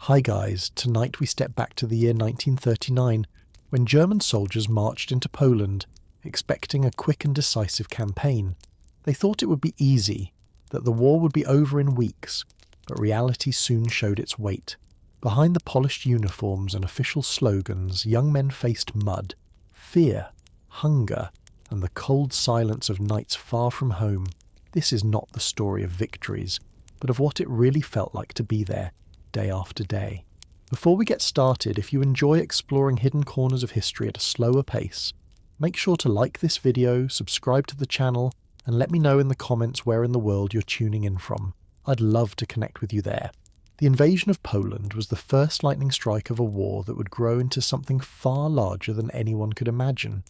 Hi guys, tonight we step back to the year 1939 when German soldiers marched into Poland, expecting a quick and decisive campaign. They thought it would be easy, that the war would be over in weeks, but reality soon showed its weight. Behind the polished uniforms and official slogans, young men faced mud, fear, hunger, and the cold silence of nights far from home. This is not the story of victories, but of what it really felt like to be there, day after day. Before we get started, if you enjoy exploring hidden corners of history at a slower pace, make sure to like this video, subscribe to the channel, and let me know in the comments where in the world you're tuning in from. I'd love to connect with you there. The invasion of Poland was the first lightning strike of a war that would grow into something far larger than anyone could imagine.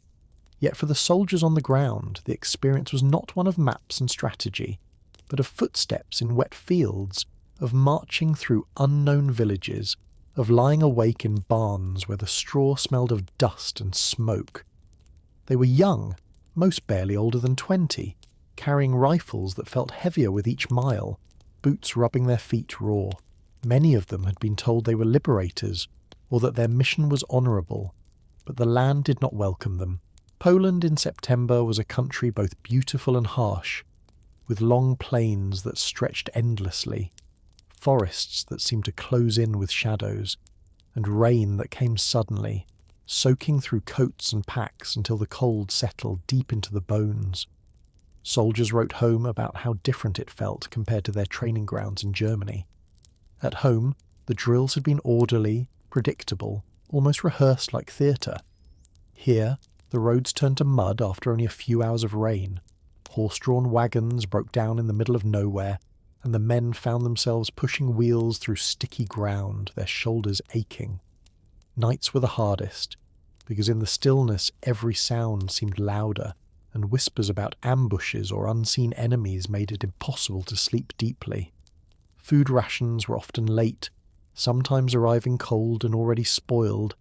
Yet for the soldiers on the ground, the experience was not one of maps and strategy, but of footsteps in wet fields, of marching through unknown villages, of lying awake in barns where the straw smelled of dust and smoke. They were young, most barely older than 20, carrying rifles that felt heavier with each mile, boots rubbing their feet raw. Many of them had been told they were liberators, or that their mission was honourable, but the land did not welcome them. Poland in September was a country both beautiful and harsh, with long plains that stretched endlessly, forests that seemed to close in with shadows, and rain that came suddenly, soaking through coats and packs until the cold settled deep into the bones. Soldiers wrote home about how different it felt compared to their training grounds in Germany. At home, the drills had been orderly, predictable, almost rehearsed like theatre. Here, the roads turned to mud after only a few hours of rain. Horse-drawn wagons broke down in the middle of nowhere, and the men found themselves pushing wheels through sticky ground, their shoulders aching. Nights were the hardest, because in the stillness every sound seemed louder, and whispers about ambushes or unseen enemies made it impossible to sleep deeply. Food rations were often late, sometimes arriving cold and already spoiled,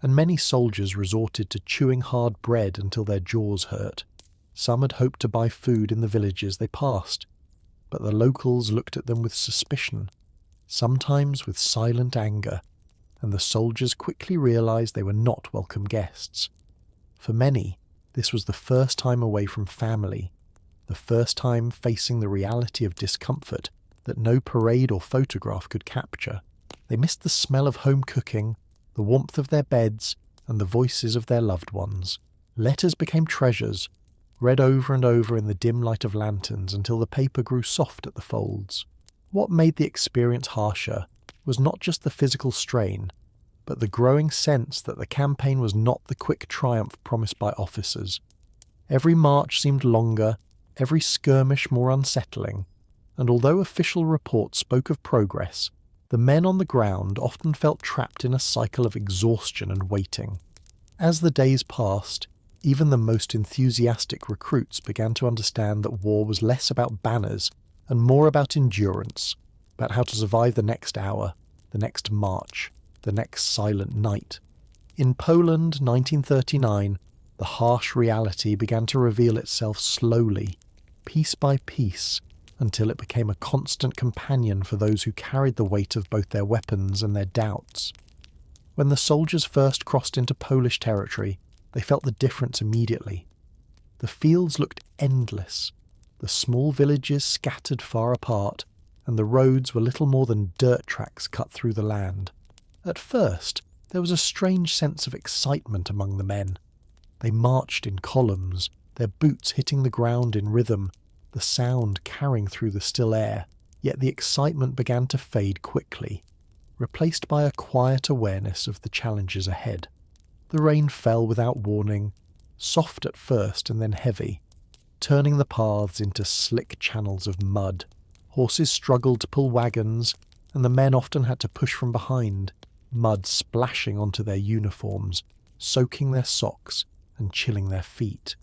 and many soldiers resorted to chewing hard bread until their jaws hurt. Some had hoped to buy food in the villages they passed, but the locals looked at them with suspicion, sometimes with silent anger, and the soldiers quickly realized they were not welcome guests. For many, this was the first time away from family, the first time facing the reality of discomfort that no parade or photograph could capture. They missed the smell of home cooking, the warmth of their beds, and the voices of their loved ones. Letters became treasures, read over and over in the dim light of lanterns until the paper grew soft at the folds. What made the experience harsher was not just the physical strain, but the growing sense that the campaign was not the quick triumph promised by officers. Every march seemed longer, every skirmish more unsettling, and although official reports spoke of progress, the men on the ground often felt trapped in a cycle of exhaustion and waiting. As the days passed, even the most enthusiastic recruits began to understand that war was less about banners and more about endurance, about how to survive the next hour, the next march, the next silent night. In Poland, 1939, the harsh reality began to reveal itself slowly, piece by piece, until it became a constant companion for those who carried the weight of both their weapons and their doubts. When the soldiers first crossed into Polish territory, they felt the difference immediately. The fields looked endless, the small villages scattered far apart, and the roads were little more than dirt tracks cut through the land. At first, there was a strange sense of excitement among the men. They marched in columns, their boots hitting the ground in rhythm, the sound carrying through the still air, yet the excitement began to fade quickly, replaced by a quiet awareness of the challenges ahead. The rain fell without warning, soft at first and then heavy, turning the paths into slick channels of mud. Horses struggled to pull wagons, and the men often had to push from behind, mud splashing onto their uniforms, soaking their socks and chilling their feet.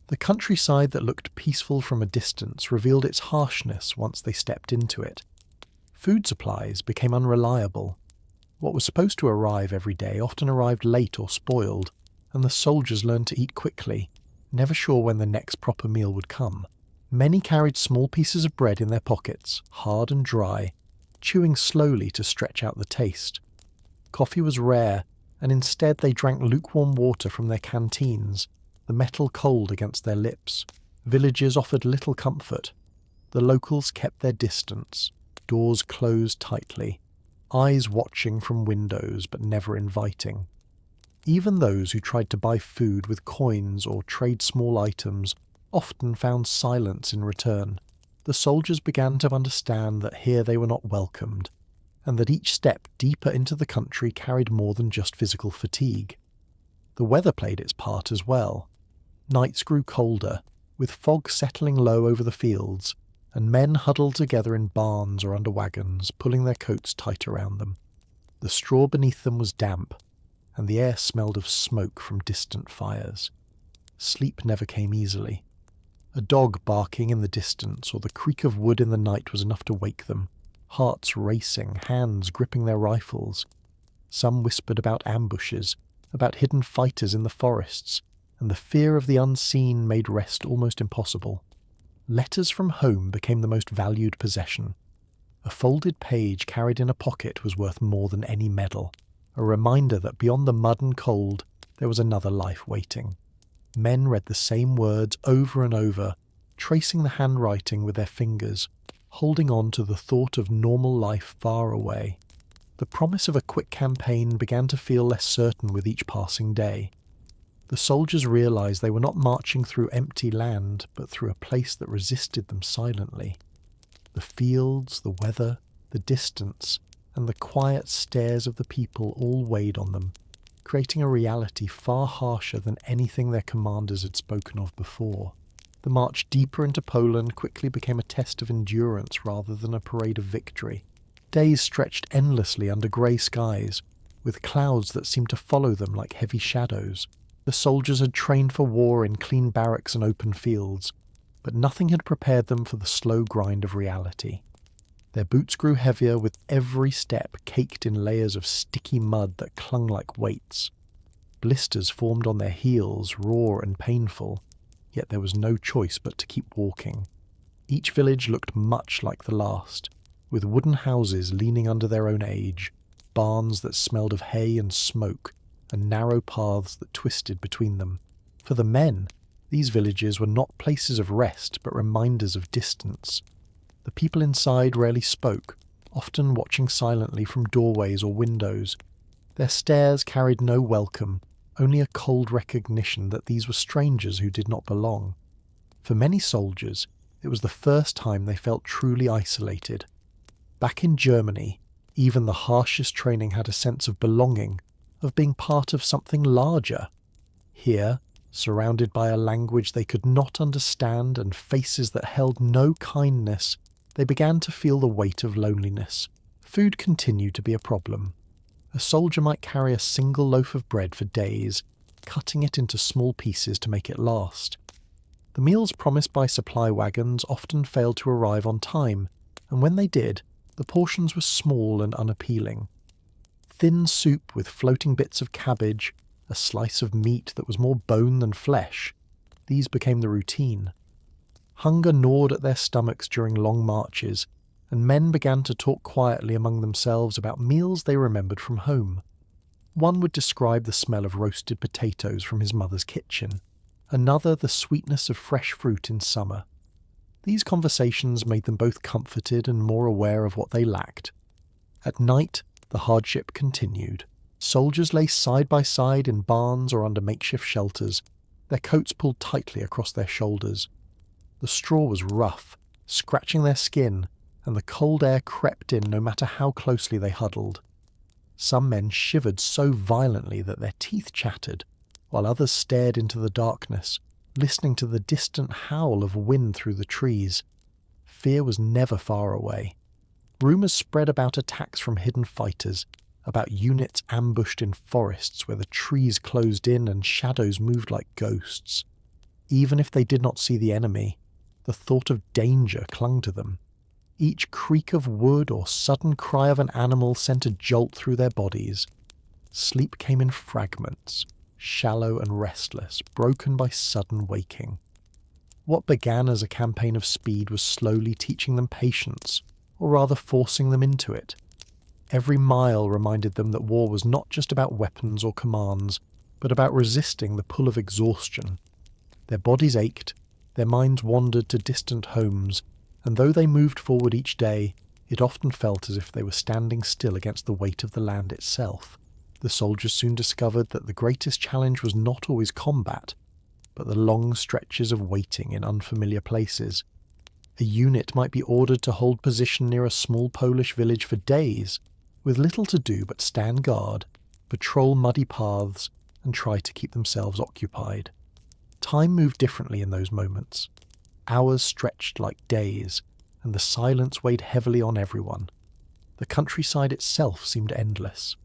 The countryside that looked peaceful from a distance revealed its harshness once they stepped into it. Food supplies became unreliable. What was supposed to arrive every day often arrived late or spoiled, and the soldiers learned to eat quickly, never sure when the next proper meal would come. Many carried small pieces of bread in their pockets, hard and dry, chewing slowly to stretch out the taste. Coffee was rare, and instead they drank lukewarm water from their canteens, the metal cold against their lips. Villages offered little comfort. The locals kept their distance, doors closed tightly, eyes watching from windows but never inviting. Even those who tried to buy food with coins or trade small items often found silence in return. The soldiers began to understand that here they were not welcomed, and that each step deeper into the country carried more than just physical fatigue. The weather played its part as well. Nights grew colder, with fog settling low over the fields, and men huddled together in barns or under wagons, pulling their coats tight around them. The straw beneath them was damp, and the air smelled of smoke from distant fires. Sleep never came easily. A dog barking in the distance or the creak of wood in the night was enough to wake them, hearts racing, hands gripping their rifles. Some whispered about ambushes, about hidden fighters in the forests, and the fear of the unseen made rest almost impossible. Letters from home became the most valued possession. A folded page carried in a pocket was worth more than any medal, a reminder that beyond the mud and cold there was another life waiting. Men read the same words over and over, tracing the handwriting with their fingers, holding on to the thought of normal life far away. The promise of a quick campaign began to feel less certain with each passing day. The soldiers realized they were not marching through empty land, but through a place that resisted them silently. The fields, the weather, the distance, and the quiet stares of the people all weighed on them, creating a reality far harsher than anything their commanders had spoken of before. The march deeper into Poland quickly became a test of endurance rather than a parade of victory. Days stretched endlessly under grey skies, with clouds that seemed to follow them like heavy shadows. The soldiers had trained for war in clean barracks and open fields, but nothing had prepared them for the slow grind of reality. Their boots grew heavier with every step caked in layers of sticky mud that clung like weights. Blisters formed on their heels, raw and painful, yet there was no choice but to keep walking. Each village looked much like the last, with wooden houses leaning under their own age, barns that smelled of hay and smoke, and narrow paths that twisted between them. For the men, these villages were not places of rest but reminders of distance. The people inside rarely spoke, often watching silently from doorways or windows. Their stares carried no welcome, only a cold recognition that these were strangers who did not belong. For many soldiers, it was the first time they felt truly isolated. Back in Germany, even the harshest training had a sense of belonging, of being part of something larger. Here, surrounded by a language they could not understand and faces that held no kindness, they began to feel the weight of loneliness. Food continued to be a problem. A soldier might carry a single loaf of bread for days, cutting it into small pieces to make it last. The meals promised by supply wagons often failed to arrive on time, and when they did, the portions were small and unappealing. Thin soup with floating bits of cabbage, a slice of meat that was more bone than flesh, these became the routine. Hunger gnawed at their stomachs during long marches, and men began to talk quietly among themselves about meals they remembered from home. One would describe the smell of roasted potatoes from his mother's kitchen, another the sweetness of fresh fruit in summer. These conversations made them both comforted and more aware of what they lacked. At night, the hardship continued. Soldiers lay side by side in barns or under makeshift shelters, their coats pulled tightly across their shoulders. The straw was rough, scratching their skin, and the cold air crept in no matter how closely they huddled. Some men shivered so violently that their teeth chattered, while others stared into the darkness, listening to the distant howl of wind through the trees. Fear was never far away. Rumours spread about attacks from hidden fighters, about units ambushed in forests where the trees closed in and shadows moved like ghosts. Even if they did not see the enemy, the thought of danger clung to them. Each creak of wood or sudden cry of an animal sent a jolt through their bodies. Sleep came in fragments, shallow and restless, broken by sudden waking. What began as a campaign of speed was slowly teaching them patience, or rather forcing them into it. Every mile reminded them that war was not just about weapons or commands, but about resisting the pull of exhaustion. Their bodies ached, their minds wandered to distant homes, and though they moved forward each day, it often felt as if they were standing still against the weight of the land itself. The soldiers soon discovered that the greatest challenge was not always combat, but the long stretches of waiting in unfamiliar places. A unit might be ordered to hold position near a small Polish village for days, with little to do but stand guard, patrol muddy paths, and try to keep themselves occupied. Time moved differently in those moments. Hours stretched like days, and the silence weighed heavily on everyone. The countryside itself seemed endless.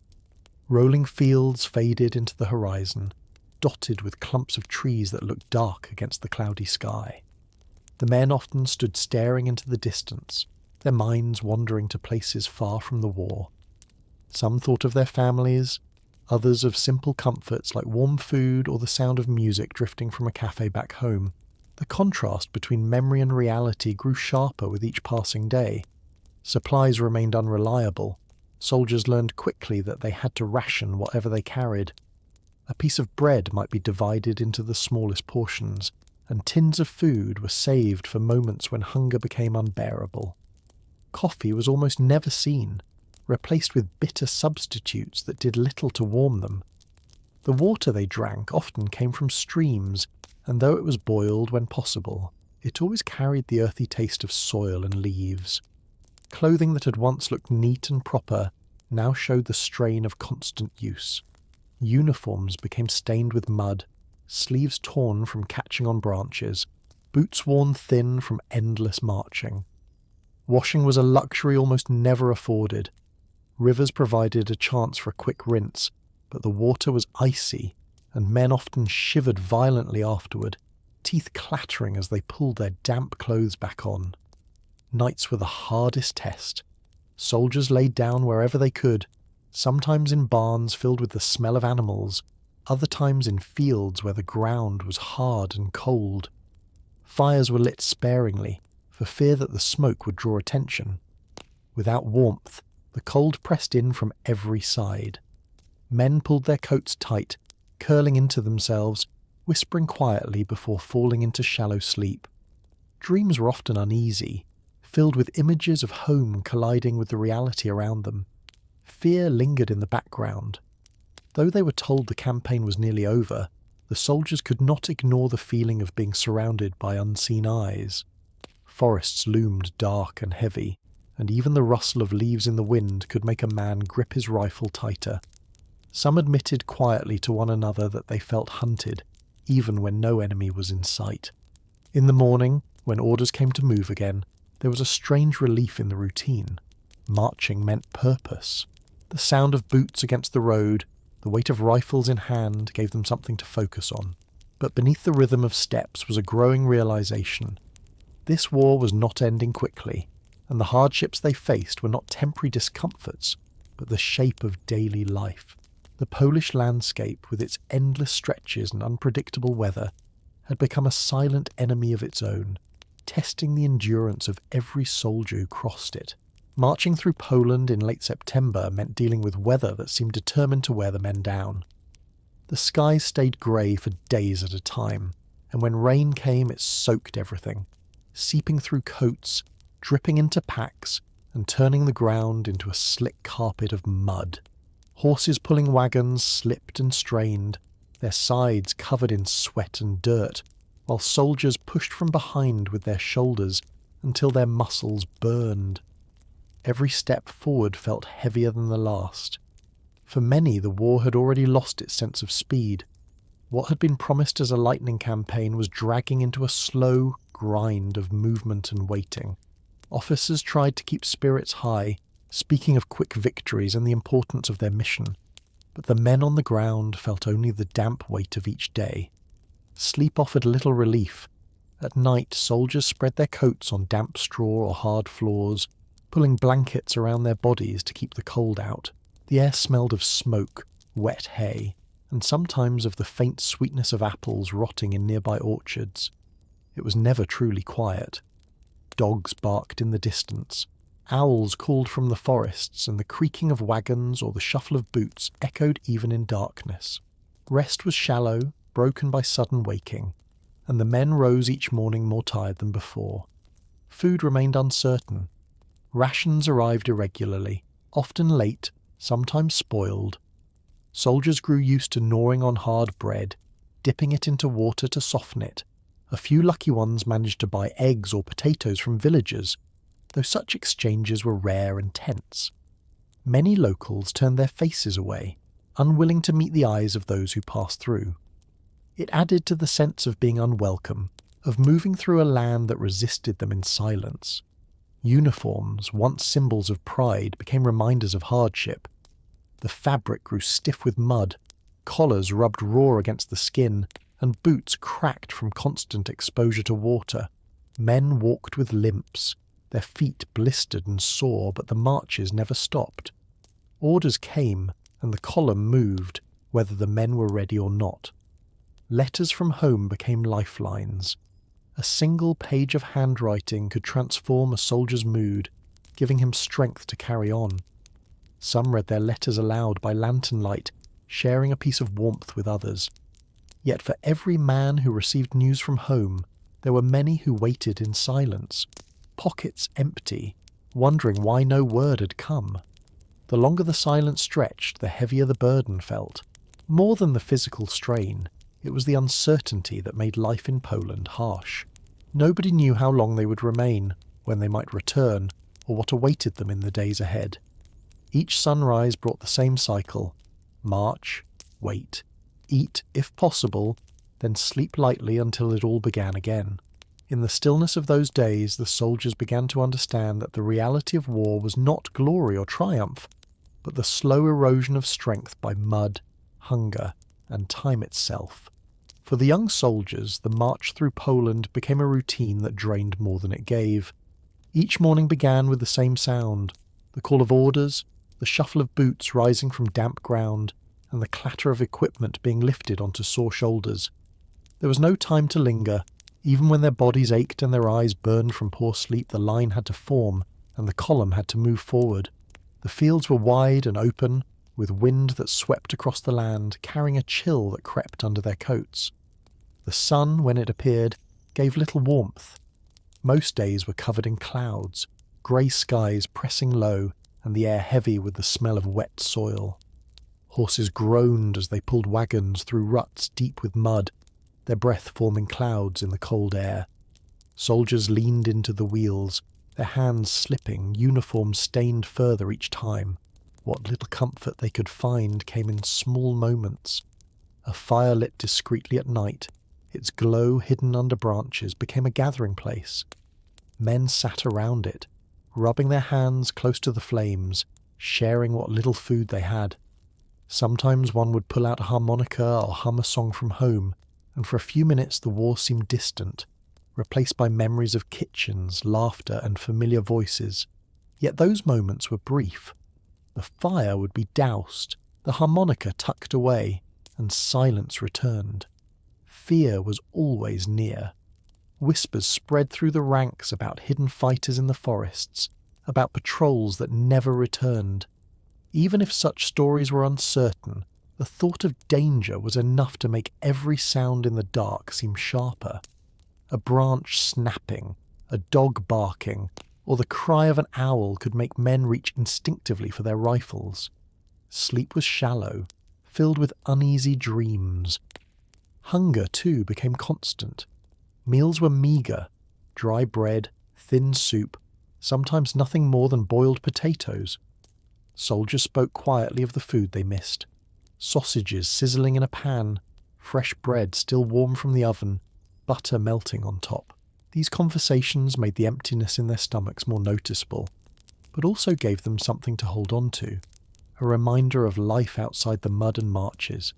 Rolling fields faded into the horizon, dotted with clumps of trees that looked dark against the cloudy sky. The men often stood staring into the distance, their minds wandering to places far from the war. Some thought of their families, others of simple comforts like warm food or the sound of music drifting from a cafe back home. The contrast between memory and reality grew sharper with each passing day. Supplies remained unreliable. Soldiers learned quickly that they had to ration whatever they carried. A piece of bread might be divided into the smallest portions, and tins of food were saved for moments when hunger became unbearable. Coffee was almost never seen, replaced with bitter substitutes that did little to warm them. The water they drank often came from streams, and though it was boiled when possible, it always carried the earthy taste of soil and leaves. Clothing that had once looked neat and proper now showed the strain of constant use. Uniforms became stained with mud, sleeves torn from catching on branches, boots worn thin from endless marching. Washing was a luxury almost never afforded. Rivers provided a chance for a quick rinse, but the water was icy, and men often shivered violently afterward, teeth clattering as they pulled their damp clothes back on. Nights were the hardest test. Soldiers laid down wherever they could, sometimes in barns filled with the smell of animals, other times in fields where the ground was hard and cold. Fires were lit sparingly, for fear that the smoke would draw attention. Without warmth, the cold pressed in from every side. Men pulled their coats tight, curling into themselves, whispering quietly before falling into shallow sleep. Dreams were often uneasy, filled with images of home colliding with the reality around them. Fear lingered in the background. Though they were told the campaign was nearly over, the soldiers could not ignore the feeling of being surrounded by unseen eyes. Forests loomed dark and heavy, and even the rustle of leaves in the wind could make a man grip his rifle tighter. Some admitted quietly to one another that they felt hunted, even when no enemy was in sight. In the morning, when orders came to move again, there was a strange relief in the routine. Marching meant purpose. The sound of boots against the road, the weight of rifles in hand gave them something to focus on. But beneath the rhythm of steps was a growing realization. This war was not ending quickly, and the hardships they faced were not temporary discomforts, but the shape of daily life. The Polish landscape, with its endless stretches and unpredictable weather, had become a silent enemy of its own, testing the endurance of every soldier who crossed it. Marching through Poland in late September meant dealing with weather that seemed determined to wear the men down. The skies stayed grey for days at a time, and when rain came it soaked everything, seeping through coats, dripping into packs, and turning the ground into a slick carpet of mud. Horses pulling wagons slipped and strained, their sides covered in sweat and dirt, while soldiers pushed from behind with their shoulders until their muscles burned. Every step forward felt heavier than the last. For many, the war had already lost its sense of speed. What had been promised as a lightning campaign was dragging into a slow grind of movement and waiting. Officers tried to keep spirits high, speaking of quick victories and the importance of their mission, but the men on the ground felt only the damp weight of each day. Sleep offered little relief. At night, soldiers spread their coats on damp straw or hard floors, pulling blankets around their bodies to keep the cold out. The air smelled of smoke, wet hay, and sometimes of the faint sweetness of apples rotting in nearby orchards. It was never truly quiet. Dogs barked in the distance. Owls called from the forests, and the creaking of wagons or the shuffle of boots echoed even in darkness. Rest was shallow, broken by sudden waking, and the men rose each morning more tired than before. Food remained uncertain. Rations arrived irregularly, often late, sometimes spoiled. Soldiers grew used to gnawing on hard bread, dipping it into water to soften it. A few lucky ones managed to buy eggs or potatoes from villagers, though such exchanges were rare and tense. Many locals turned their faces away, unwilling to meet the eyes of those who passed through. It added to the sense of being unwelcome, of moving through a land that resisted them in silence. Uniforms, once symbols of pride, became reminders of hardship. The fabric grew stiff with mud, collars rubbed raw against the skin, and boots cracked from constant exposure to water. Men walked with limps, their feet blistered and sore, but the marches never stopped. Orders came, and the column moved, whether the men were ready or not. Letters from home became lifelines. A single page of handwriting could transform a soldier's mood, giving him strength to carry on. Some read their letters aloud by lantern light, sharing a piece of warmth with others. Yet for every man who received news from home, there were many who waited in silence, pockets empty, wondering why no word had come. The longer the silence stretched, the heavier the burden felt. More than the physical strain, it was the uncertainty that made life in Poland harsh. Nobody knew how long they would remain, when they might return, or what awaited them in the days ahead. Each sunrise brought the same cycle: march, wait, eat if possible, then sleep lightly until it all began again. In the stillness of those days, the soldiers began to understand that the reality of war was not glory or triumph, but the slow erosion of strength by mud, hunger, and time itself. For the young soldiers, the march through Poland became a routine that drained more than it gave. Each morning began with the same sound: the call of orders, the shuffle of boots rising from damp ground, and the clatter of equipment being lifted onto sore shoulders. There was no time to linger. Even when their bodies ached and their eyes burned from poor sleep, the line had to form, and the column had to move forward. The fields were wide and open, with wind that swept across the land, carrying a chill that crept under their coats. The sun, when it appeared, gave little warmth. Most days were covered in clouds, grey skies pressing low, and the air heavy with the smell of wet soil. Horses groaned as they pulled wagons through ruts deep with mud, their breath forming clouds in the cold air. Soldiers leaned into the wheels, their hands slipping, uniforms stained further each time. What little comfort they could find came in small moments. A fire lit discreetly at night, its glow hidden under branches, became a gathering place. Men sat around it, rubbing their hands close to the flames, sharing what little food they had. Sometimes one would pull out a harmonica or hum a song from home, and for a few minutes the war seemed distant, replaced by memories of kitchens, laughter, and familiar voices. Yet those moments were brief. The fire would be doused, the harmonica tucked away, and silence returned. Fear was always near. Whispers spread through the ranks about hidden fighters in the forests, about patrols that never returned. Even if such stories were uncertain, the thought of danger was enough to make every sound in the dark seem sharper. A branch snapping, a dog barking, or the cry of an owl could make men reach instinctively for their rifles. Sleep was shallow, filled with uneasy dreams. Hunger, too, became constant. Meals were meagre: dry bread, thin soup, sometimes nothing more than boiled potatoes. Soldiers spoke quietly of the food they missed. Sausages sizzling in a pan, fresh bread still warm from the oven, butter melting on top. These conversations made the emptiness in their stomachs more noticeable, but also gave them something to hold on to, a reminder of life outside the mud and marches.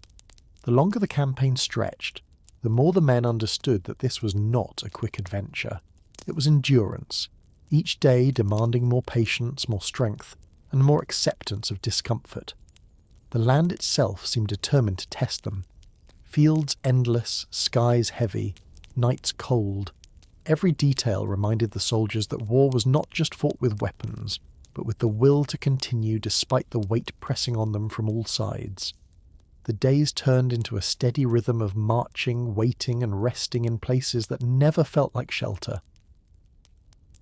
The longer the campaign stretched, the more the men understood that this was not a quick adventure. It was endurance, each day demanding more patience, more strength, and more acceptance of discomfort. The land itself seemed determined to test them. Fields endless, skies heavy, nights cold. Every detail reminded the soldiers that war was not just fought with weapons, but with the will to continue despite the weight pressing on them from all sides. The days turned into a steady rhythm of marching, waiting, and resting in places that never felt like shelter.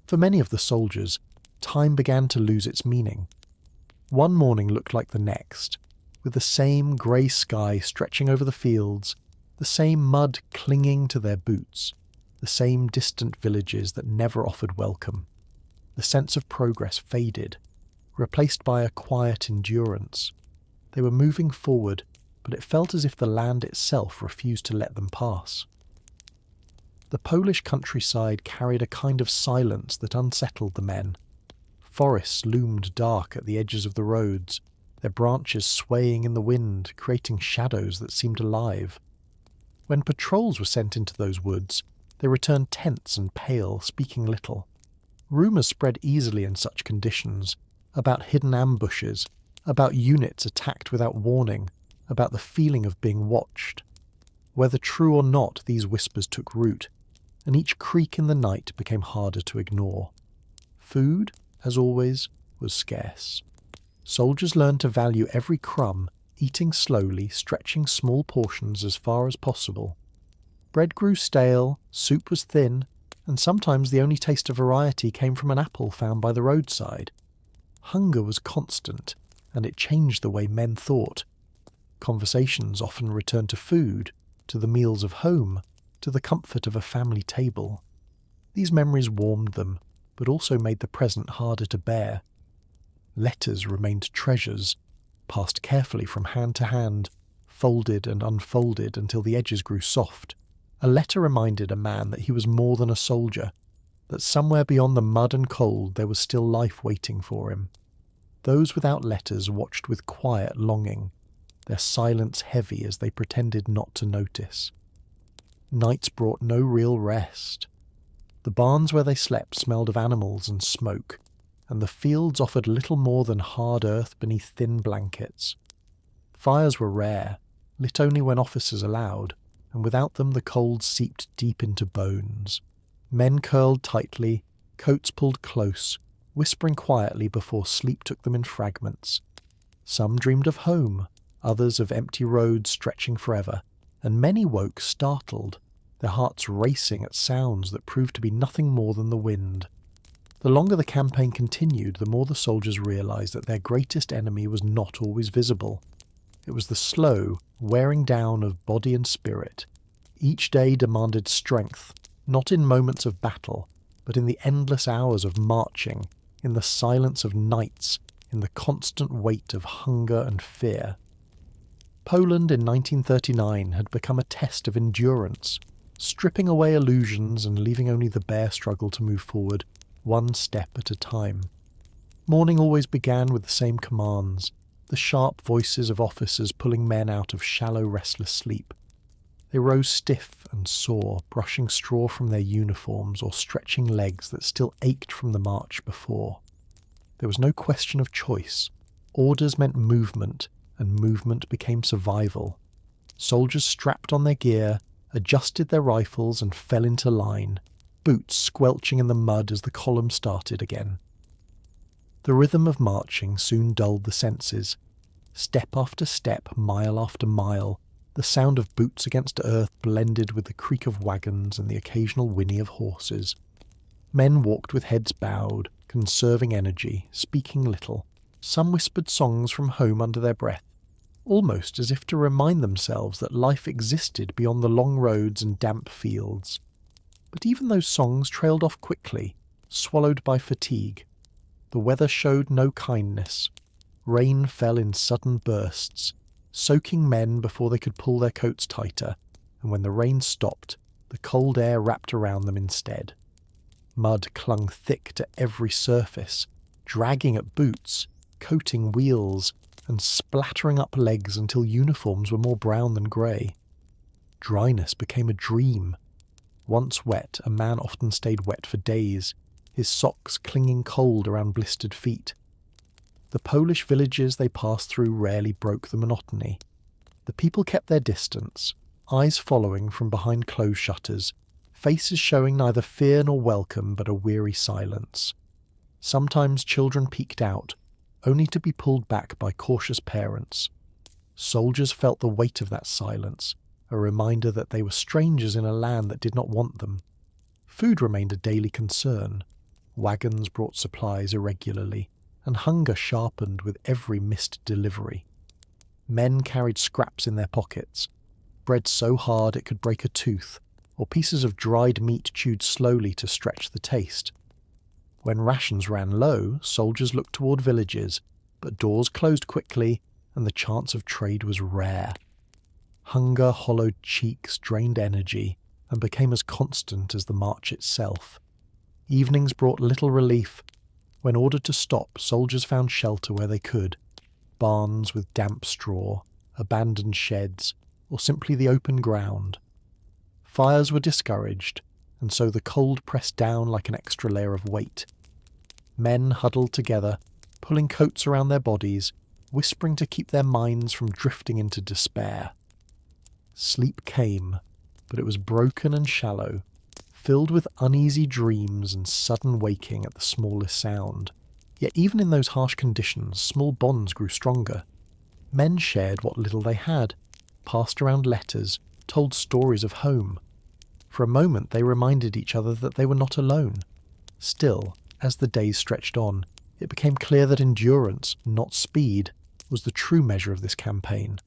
For many of the soldiers, time began to lose its meaning. One morning looked like the next, with the same grey sky stretching over the fields, the same mud clinging to their boots, the same distant villages that never offered welcome. The sense of progress faded, replaced by a quiet endurance. They were moving forward, but it felt as if the land itself refused to let them pass. The Polish countryside carried a kind of silence that unsettled the men. Forests loomed dark at the edges of the roads, their branches swaying in the wind, creating shadows that seemed alive. When patrols were sent into those woods, they returned tense and pale, speaking little. Rumours spread easily in such conditions, about hidden ambushes, about units attacked without warning, about the feeling of being watched. Whether true or not, these whispers took root, and each creak in the night became harder to ignore. Food, as always, was scarce. Soldiers learned to value every crumb, eating slowly, stretching small portions as far as possible. Bread grew stale, soup was thin, and sometimes the only taste of variety came from an apple found by the roadside. Hunger was constant, and it changed the way men thought. Conversations often returned to food, to the meals of home, to the comfort of a family table. These memories warmed them, but also made the present harder to bear. Letters remained treasures, passed carefully from hand to hand, folded and unfolded until the edges grew soft. A letter reminded a man that he was more than a soldier, that somewhere beyond the mud and cold there was still life waiting for him. Those without letters watched with quiet longing, their silence heavy as they pretended not to notice. Nights brought no real rest. The barns where they slept smelled of animals and smoke, and the fields offered little more than hard earth beneath thin blankets. Fires were rare, lit only when officers allowed, and without them the cold seeped deep into bones. Men curled tightly, coats pulled close, whispering quietly before sleep took them in fragments. Some dreamed of home, others of empty roads stretching forever, and many woke startled, their hearts racing at sounds that proved to be nothing more than the wind. The longer the campaign continued, the more the soldiers realized that their greatest enemy was not always visible. It was the slow wearing down of body and spirit. Each day demanded strength, not in moments of battle, but in the endless hours of marching, in the silence of nights, in the constant weight of hunger and fear. Poland in 1939 had become a test of endurance, stripping away illusions and leaving only the bare struggle to move forward, one step at a time. Morning always began with the same commands, the sharp voices of officers pulling men out of shallow, restless sleep. They rose stiff and sore, brushing straw from their uniforms or stretching legs that still ached from the march before. There was no question of choice. Orders meant movement, and movement became survival. Soldiers strapped on their gear, adjusted their rifles and fell into line, boots squelching in the mud as the column started again. The rhythm of marching soon dulled the senses. Step after step, mile after mile, the sound of boots against earth blended with the creak of wagons and the occasional whinny of horses. Men walked with heads bowed, conserving energy, speaking little. Some whispered songs from home under their breath, almost as if to remind themselves that life existed beyond the long roads and damp fields. But even those songs trailed off quickly, swallowed by fatigue. The weather showed no kindness. Rain fell in sudden bursts, soaking men before they could pull their coats tighter, and when the rain stopped, the cold air wrapped around them instead. Mud clung thick to every surface, dragging at boots, coating wheels, and splattering up legs until uniforms were more brown than grey. Dryness became a dream. Once wet, a man often stayed wet for days, his socks clinging cold around blistered feet. The Polish villages they passed through rarely broke the monotony. The people kept their distance, eyes following from behind closed shutters, faces showing neither fear nor welcome but a weary silence. Sometimes children peeked out, only to be pulled back by cautious parents. Soldiers felt the weight of that silence, a reminder that they were strangers in a land that did not want them. Food remained a daily concern. Wagons brought supplies irregularly, and hunger sharpened with every missed delivery. Men carried scraps in their pockets, bread so hard it could break a tooth, or pieces of dried meat chewed slowly to stretch the taste. When rations ran low, soldiers looked toward villages, but doors closed quickly, and the chance of trade was rare. Hunger hollowed cheeks, drained energy, and became as constant as the march itself. Evenings brought little relief. When ordered to stop, soldiers found shelter where they could. Barns with damp straw, abandoned sheds, or simply the open ground. Fires were discouraged, and so the cold pressed down like an extra layer of weight. Men huddled together, pulling coats around their bodies, whispering to keep their minds from drifting into despair. Sleep came, but it was broken and shallow, filled with uneasy dreams and sudden waking at the smallest sound. Yet even in those harsh conditions, small bonds grew stronger. Men shared what little they had, passed around letters, told stories of home. For a moment they reminded each other that they were not alone. Still, as the days stretched on, it became clear that endurance, not speed, was the true measure of this campaign.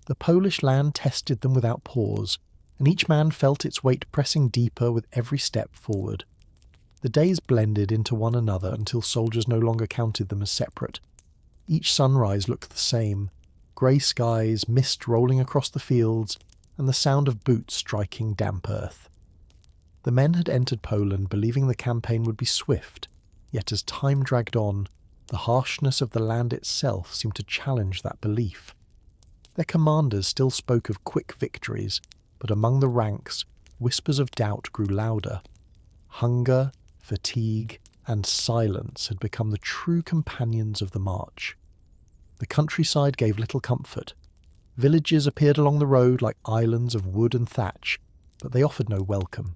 The Polish land tested them without pause, and each man felt its weight pressing deeper with every step forward. The days blended into one another until soldiers no longer counted them as separate. Each sunrise looked the same: grey skies, mist rolling across the fields, and the sound of boots striking damp earth. The men had entered Poland believing the campaign would be swift, yet as time dragged on, the harshness of the land itself seemed to challenge that belief. Their commanders still spoke of quick victories, but among the ranks, whispers of doubt grew louder. Hunger, fatigue, and silence had become the true companions of the march. The countryside gave little comfort. Villages appeared along the road like islands of wood and thatch, but they offered no welcome.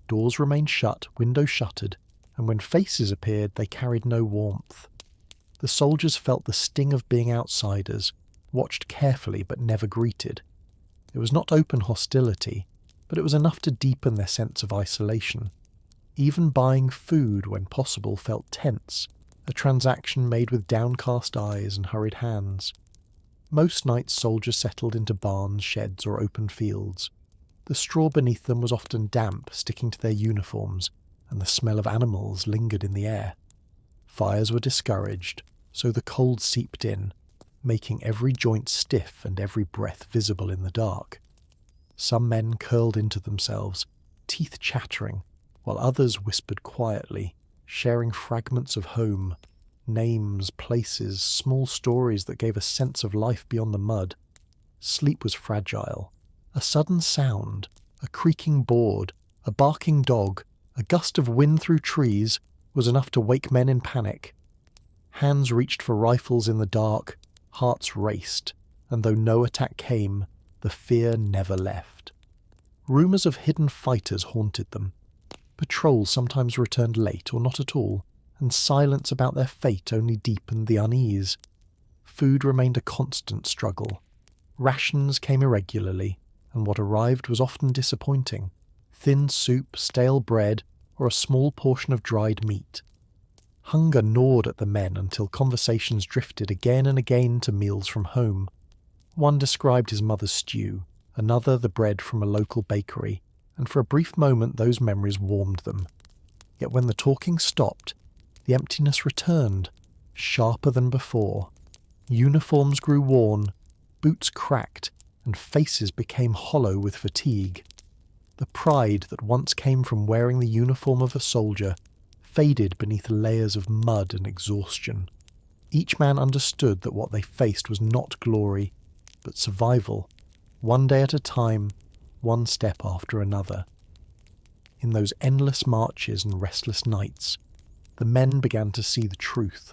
Doors remained shut, windows shuttered, and when faces appeared they carried no warmth. The soldiers felt the sting of being outsiders, watched carefully but never greeted. It was not open hostility, but it was enough to deepen their sense of isolation. Even buying food when possible felt tense, a transaction made with downcast eyes and hurried hands. Most nights soldiers settled into barns, sheds, or open fields. The straw beneath them was often damp, sticking to their uniforms, and the smell of animals lingered in the air. Fires were discouraged, so the cold seeped in, making every joint stiff and every breath visible in the dark. Some men curled into themselves, teeth chattering, while others whispered quietly, sharing fragments of home, names, places, small stories that gave a sense of life beyond the mud. Sleep was fragile. A sudden sound, a creaking board, a barking dog, a gust of wind through trees, was enough to wake men in panic. Hands reached for rifles in the dark, hearts raced, and though no attack came, the fear never left. Rumours of hidden fighters haunted them. Patrols sometimes returned late or not at all, and silence about their fate only deepened the unease. Food remained a constant struggle. Rations came irregularly, and what arrived was often disappointing: thin soup, stale bread, or a small portion of dried meat. Hunger gnawed at the men until conversations drifted again and again to meals from home. One described his mother's stew, another the bread from a local bakery, and for a brief moment those memories warmed them. Yet when the talking stopped, the emptiness returned, sharper than before. Uniforms grew worn, boots cracked, and faces became hollow with fatigue. The pride that once came from wearing the uniform of a soldier faded beneath layers of mud and exhaustion. Each man understood that what they faced was not glory, but survival, one day at a time, one step after another. In those endless marches and restless nights, the men began to see the truth.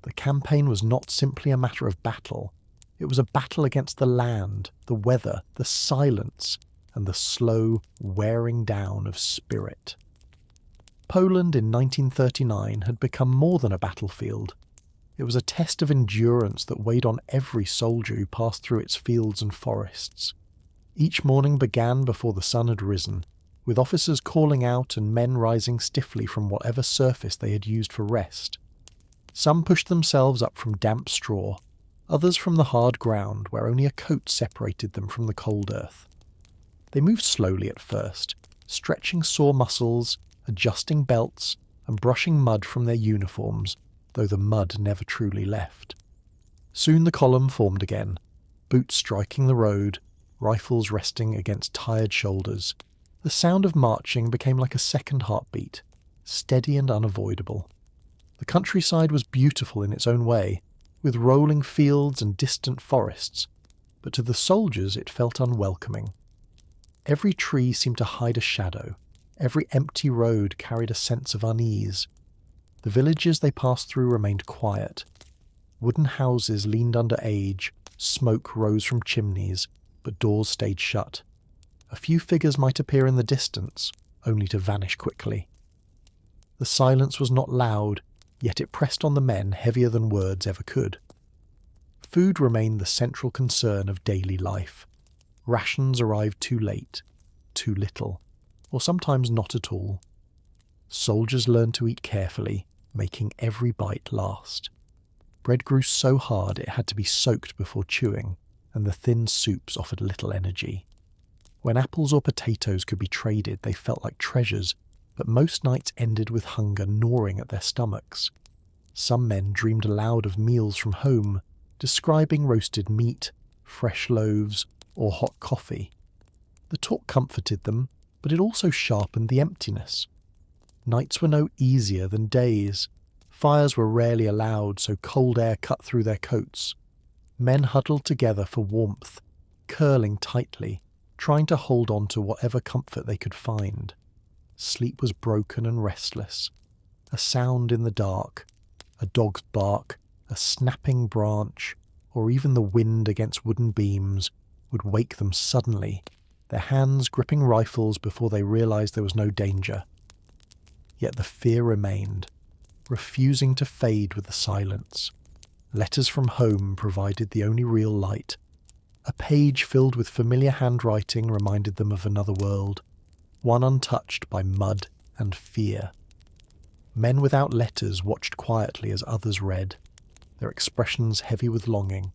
The campaign was not simply a matter of battle. It was a battle against the land, the weather, the silence, and the slow wearing down of spirit. Poland in 1939 had become more than a battlefield. It was a test of endurance that weighed on every soldier who passed through its fields and forests. Each morning began before the sun had risen, with officers calling out and men rising stiffly from whatever surface they had used for rest. Some pushed themselves up from damp straw, others from the hard ground where only a coat separated them from the cold earth. They moved slowly at first, stretching sore muscles, adjusting belts, and brushing mud from their uniforms, though the mud never truly left. Soon the column formed again, boots striking the road, rifles resting against tired shoulders. The sound of marching became like a second heartbeat, steady and unavoidable. The countryside was beautiful in its own way, with rolling fields and distant forests, but to the soldiers it felt unwelcoming. Every tree seemed to hide a shadow, every empty road carried a sense of unease. The villages they passed through remained quiet. Wooden houses leaned under age, smoke rose from chimneys, but doors stayed shut. A few figures might appear in the distance, only to vanish quickly. The silence was not loud, yet it pressed on the men heavier than words ever could. Food remained the central concern of daily life. Rations arrived too late, too little, or sometimes not at all. Soldiers learned to eat carefully, making every bite last. Bread grew so hard it had to be soaked before chewing, and the thin soups offered little energy. When apples or potatoes could be traded, they felt like treasures, but most nights ended with hunger gnawing at their stomachs. Some men dreamed aloud of meals from home, describing roasted meat, fresh loaves, or hot coffee. The talk comforted them, but it also sharpened the emptiness. Nights were no easier than days. Fires were rarely allowed, so cold air cut through their coats. Men huddled together for warmth, curling tightly, trying to hold on to whatever comfort they could find. Sleep was broken and restless. A sound in the dark, a dog's bark, a snapping branch, or even the wind against wooden beams would wake them suddenly, their hands gripping rifles before they realized there was no danger. Yet the fear remained, refusing to fade with the silence. Letters from home provided the only real light. A page filled with familiar handwriting reminded them of another world, one untouched by mud and fear. Men without letters watched quietly as others read, their expressions heavy with longing.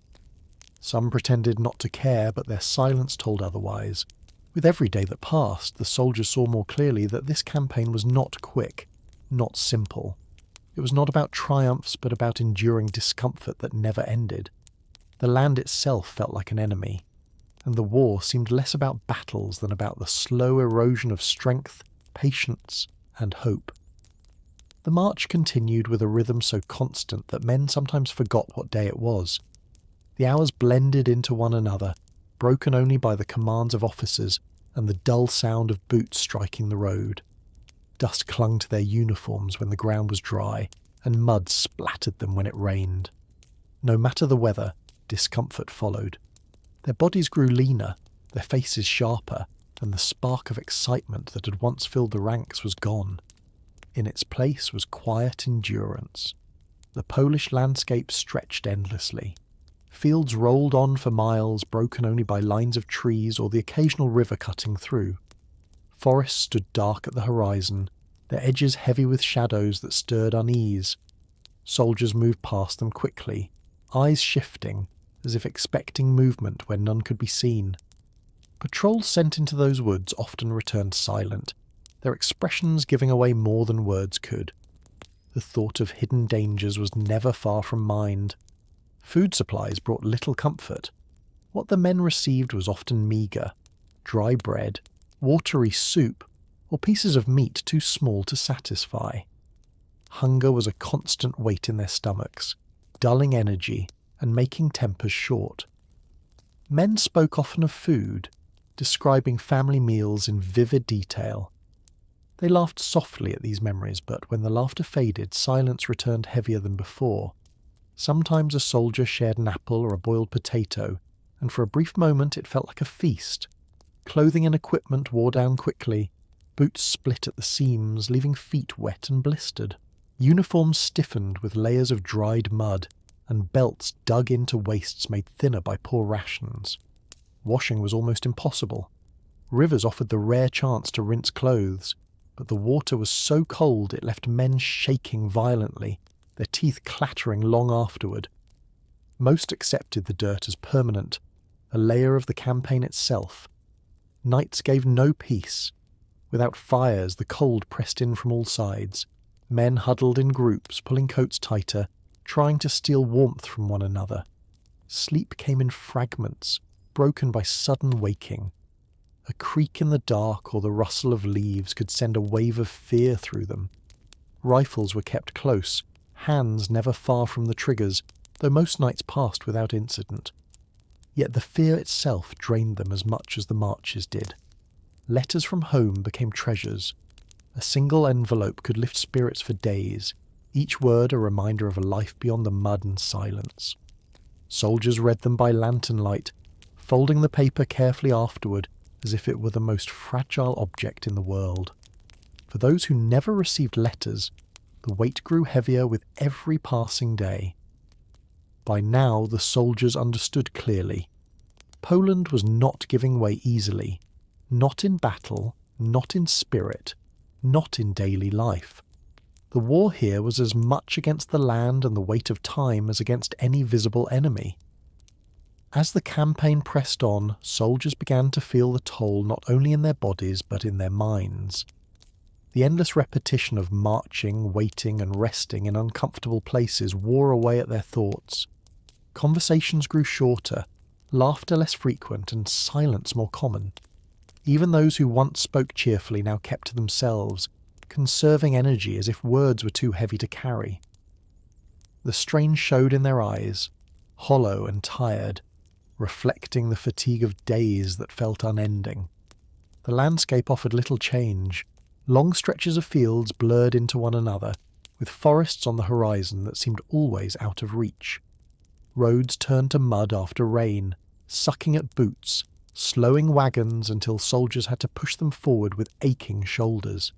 Some pretended not to care, but their silence told otherwise. With every day that passed, the soldiers saw more clearly that this campaign was not quick, not simple. It was not about triumphs, but about enduring discomfort that never ended. The land itself felt like an enemy, and the war seemed less about battles than about the slow erosion of strength, patience, and hope. The march continued with a rhythm so constant that men sometimes forgot what day it was. The hours blended into one another, broken only by the commands of officers and the dull sound of boots striking the road. Dust clung to their uniforms when the ground was dry, and mud splattered them when it rained. No matter the weather, discomfort followed. Their bodies grew leaner, their faces sharper, and the spark of excitement that had once filled the ranks was gone. In its place was quiet endurance. The Polish landscape stretched endlessly. Fields rolled on for miles, broken only by lines of trees or the occasional river cutting through. Forests stood dark at the horizon, their edges heavy with shadows that stirred unease. Soldiers moved past them quickly, eyes shifting, as if expecting movement where none could be seen. Patrols sent into those woods often returned silent, their expressions giving away more than words could. The thought of hidden dangers was never far from mind. Food supplies brought little comfort. What the men received was often meagre: dry bread, watery soup, or pieces of meat too small to satisfy. Hunger was a constant weight in their stomachs, dulling energy and making tempers short. Men spoke often of food, describing family meals in vivid detail. They laughed softly at these memories, but when the laughter faded, silence returned heavier than before. Sometimes a soldier shared an apple or a boiled potato, and for a brief moment it felt like a feast. Clothing and equipment wore down quickly. Boots split at the seams, leaving feet wet and blistered. Uniforms stiffened with layers of dried mud, and belts dug into waists made thinner by poor rations. Washing was almost impossible. Rivers offered the rare chance to rinse clothes, but the water was so cold it left men shaking violently, their teeth clattering long afterward. Most accepted the dirt as permanent, a layer of the campaign itself. Nights gave no peace. Without fires, the cold pressed in from all sides. Men huddled in groups, pulling coats tighter, trying to steal warmth from one another. Sleep came in fragments, broken by sudden waking. A creak in the dark or the rustle of leaves could send a wave of fear through them. Rifles were kept close, hands never far from the triggers, though most nights passed without incident. Yet the fear itself drained them as much as the marches did. Letters from home became treasures. A single envelope could lift spirits for days, each word a reminder of a life beyond the mud and silence. Soldiers read them by lantern light, folding the paper carefully afterward as if it were the most fragile object in the world. For those who never received letters, the weight grew heavier with every passing day. By now the soldiers understood clearly. Poland was not giving way easily, not in battle, not in spirit, not in daily life. The war here was as much against the land and the weight of time as against any visible enemy. As the campaign pressed on, soldiers began to feel the toll not only in their bodies but in their minds. The endless repetition of marching, waiting and resting in uncomfortable places wore away at their thoughts. Conversations grew shorter, laughter less frequent and silence more common. Even those who once spoke cheerfully now kept to themselves, conserving energy as if words were too heavy to carry. The strain showed in their eyes, hollow and tired, reflecting the fatigue of days that felt unending. The landscape offered little change. Long stretches of fields blurred into one another, with forests on the horizon that seemed always out of reach. Roads turned to mud after rain, sucking at boots, slowing wagons until soldiers had to push them forward with aching shoulders.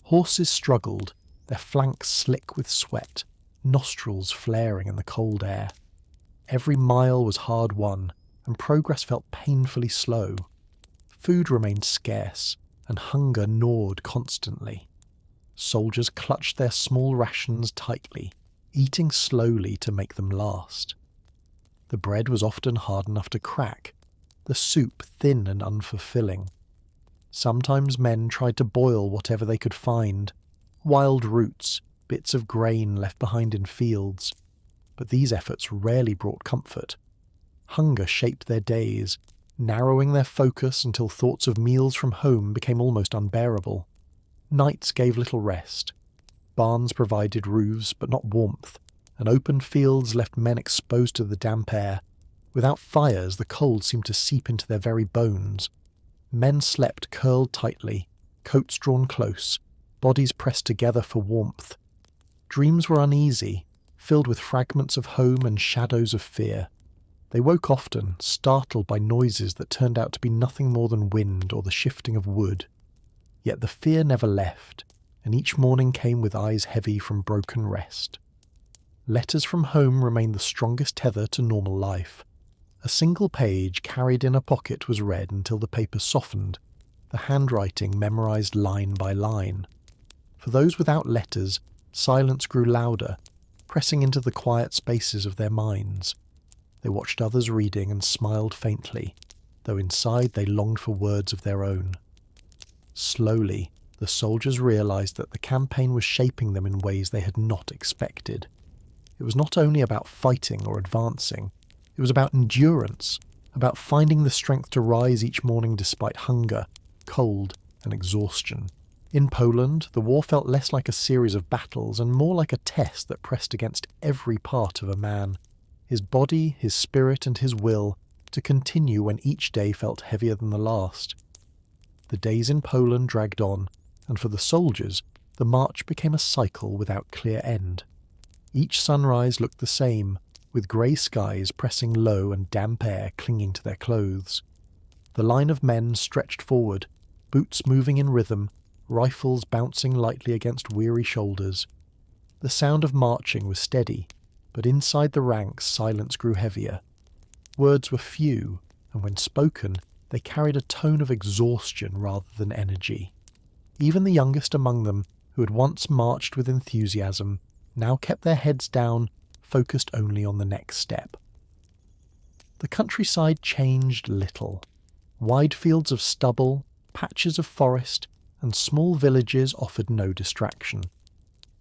Horses struggled, their flanks slick with sweat, nostrils flaring in the cold air. Every mile was hard won, and progress felt painfully slow. Food remained scarce, and hunger gnawed constantly. Soldiers clutched their small rations tightly, eating slowly to make them last. The bread was often hard enough to crack, the soup thin and unfulfilling. Sometimes men tried to boil whatever they could find, wild roots, bits of grain left behind in fields, but these efforts rarely brought comfort. Hunger shaped their days, narrowing their focus until thoughts of meals from home became almost unbearable. Nights gave little rest. Barns provided roofs but not warmth, and open fields left men exposed to the damp air. Without fires, the cold seemed to seep into their very bones. Men slept curled tightly, coats drawn close, bodies pressed together for warmth. Dreams were uneasy, filled with fragments of home and shadows of fear. They woke often, startled by noises that turned out to be nothing more than wind or the shifting of wood. Yet the fear never left, and each morning came with eyes heavy from broken rest. Letters from home remained the strongest tether to normal life. A single page carried in a pocket was read until the paper softened, the handwriting memorized line by line. For those without letters, silence grew louder, pressing into the quiet spaces of their minds. They watched others reading and smiled faintly, though inside they longed for words of their own. Slowly, the soldiers realized that the campaign was shaping them in ways they had not expected. It was not only about fighting or advancing, it was about endurance, about finding the strength to rise each morning despite hunger, cold, and exhaustion. In Poland, the war felt less like a series of battles and more like a test that pressed against every part of a man, his body, his spirit, and his will, to continue when each day felt heavier than the last. The days in Poland dragged on, and for the soldiers, the march became a cycle without clear end. Each sunrise looked the same, with grey skies pressing low and damp air clinging to their clothes. The line of men stretched forward, boots moving in rhythm, rifles bouncing lightly against weary shoulders. The sound of marching was steady, but inside the ranks silence grew heavier. Words were few, and when spoken, they carried a tone of exhaustion rather than energy. Even the youngest among them, who had once marched with enthusiasm, now kept their heads down, focused only on the next step. The countryside changed little. Wide fields of stubble, patches of forest, and small villages offered no distraction.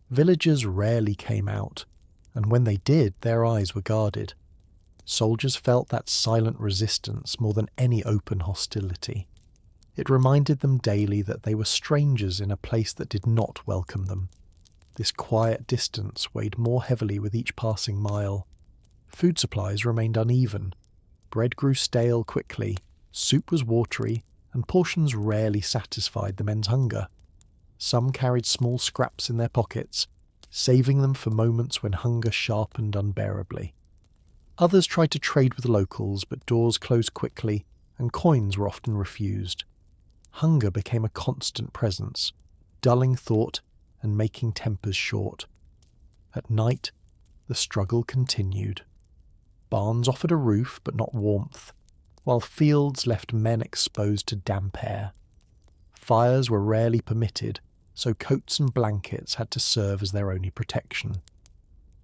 Villagers rarely came out, and when they did, their eyes were guarded. Soldiers felt that silent resistance more than any open hostility. It reminded them daily that they were strangers in a place that did not welcome them. This quiet distance weighed more heavily with each passing mile. Food supplies remained uneven. Bread grew stale quickly, soup was watery, and portions rarely satisfied the men's hunger. Some carried small scraps in their pockets, saving them for moments when hunger sharpened unbearably. Others tried to trade with locals, but doors closed quickly, and coins were often refused. Hunger became a constant presence, dulling thought and making tempers short. At night, the struggle continued. Barns offered a roof, but not warmth, while fields left men exposed to damp air. Fires were rarely permitted, so coats and blankets had to serve as their only protection.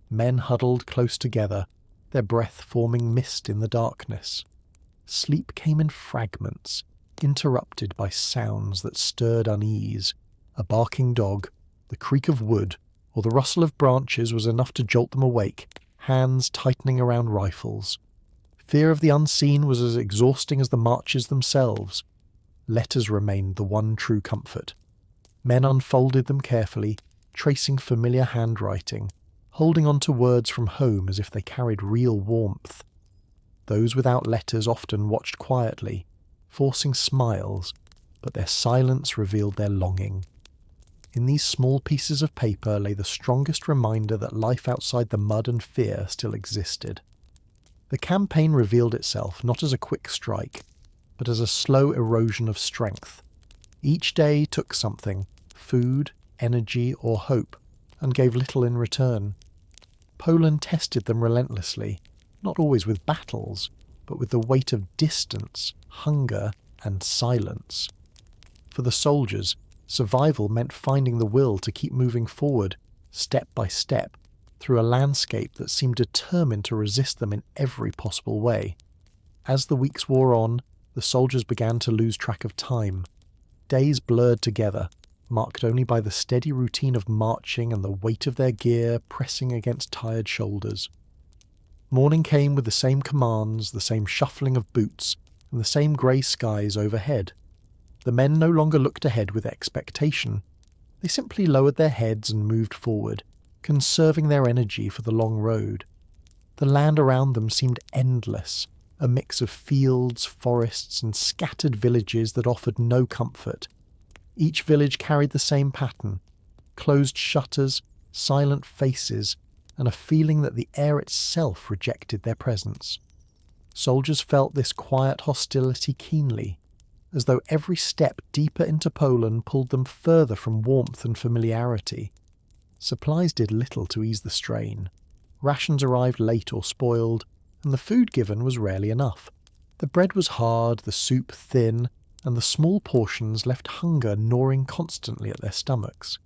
Men huddled close together, their breath forming mist in the darkness. Sleep came in fragments, interrupted by sounds that stirred unease. A barking dog, the creak of wood, or the rustle of branches was enough to jolt them awake, hands tightening around rifles. Fear of the unseen was as exhausting as the marches themselves. Letters remained the one true comfort. Men unfolded them carefully, tracing familiar handwriting, holding on to words from home as if they carried real warmth. Those without letters often watched quietly, forcing smiles, but their silence revealed their longing. In these small pieces of paper lay the strongest reminder that life outside the mud and fear still existed. The campaign revealed itself not as a quick strike, but as a slow erosion of strength. Each day took something, food, energy, or hope, and gave little in return. Poland tested them relentlessly, not always with battles, but with the weight of distance, hunger, and silence. For the soldiers, survival meant finding the will to keep moving forward, step by step, through a landscape that seemed determined to resist them in every possible way. As the weeks wore on, the soldiers began to lose track of time. Days blurred together, marked only by the steady routine of marching and the weight of their gear pressing against tired shoulders. Morning came with the same commands, the same shuffling of boots, and the same grey skies overhead. The men no longer looked ahead with expectation. They simply lowered their heads and moved forward, conserving their energy for the long road. The land around them seemed endless, a mix of fields, forests, and scattered villages that offered no comfort. Each village carried the same pattern: closed shutters, silent faces, and a feeling that the air itself rejected their presence. Soldiers felt this quiet hostility keenly, as though every step deeper into Poland pulled them further from warmth and familiarity. Supplies did little to ease the strain. Rations arrived late or spoiled, and the food given was rarely enough. The bread was hard, the soup thin, and the small portions left hunger gnawing constantly at their stomachs.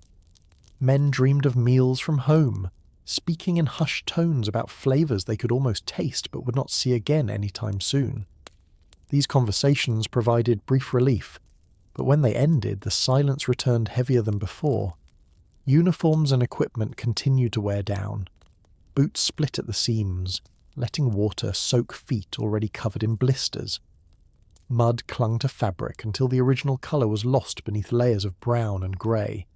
Men dreamed of meals from home, speaking in hushed tones about flavours they could almost taste but would not see again any time soon. These conversations provided brief relief, but when they ended, the silence returned heavier than before. Uniforms and equipment continued to wear down. Boots split at the seams, letting water soak feet already covered in blisters. Mud clung to fabric until the original colour was lost beneath layers of brown and grey.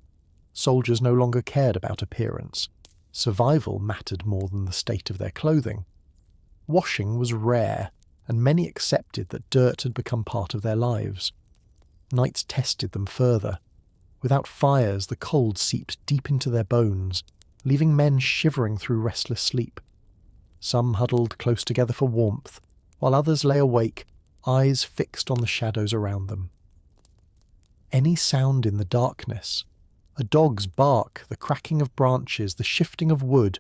Soldiers no longer cared about appearance. Survival mattered more than the state of their clothing. Washing was rare, and many accepted that dirt had become part of their lives. Nights tested them further. Without fires, the cold seeped deep into their bones, leaving men shivering through restless sleep. Some huddled close together for warmth, while others lay awake, eyes fixed on the shadows around them. Any sound in the darkness, a dog's bark, the cracking of branches, the shifting of wood,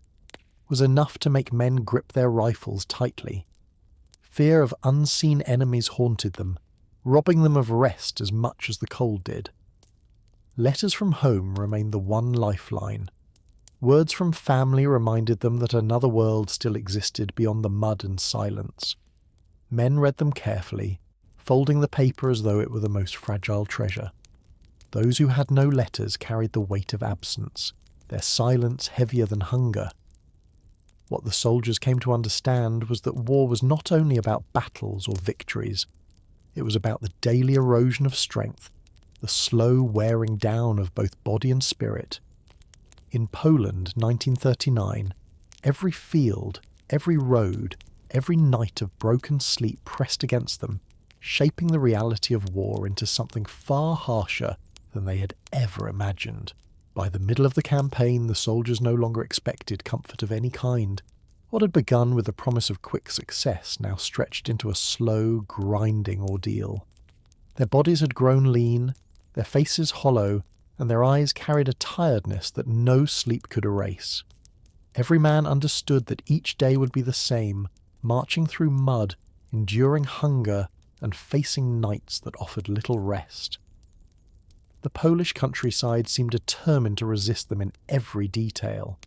was enough to make men grip their rifles tightly. Fear of unseen enemies haunted them, robbing them of rest as much as the cold did. Letters from home remained the one lifeline. Words from family reminded them that another world still existed beyond the mud and silence. Men read them carefully, folding the paper as though it were the most fragile treasure. Those who had no letters carried the weight of absence, their silence heavier than hunger. What the soldiers came to understand was that war was not only about battles or victories. It was about the daily erosion of strength, the slow wearing down of both body and spirit. In Poland, 1939, every field, every road, every night of broken sleep pressed against them, shaping the reality of war into something far harsher than they had ever imagined. By the middle of the campaign, the soldiers no longer expected comfort of any kind. What had begun with the promise of quick success now stretched into a slow, grinding ordeal. Their bodies had grown lean, their faces hollow, and their eyes carried a tiredness that no sleep could erase. Every man understood that each day would be the same, marching through mud, enduring hunger, and facing nights that offered little rest. The Polish countryside seemed determined to resist them in every detail.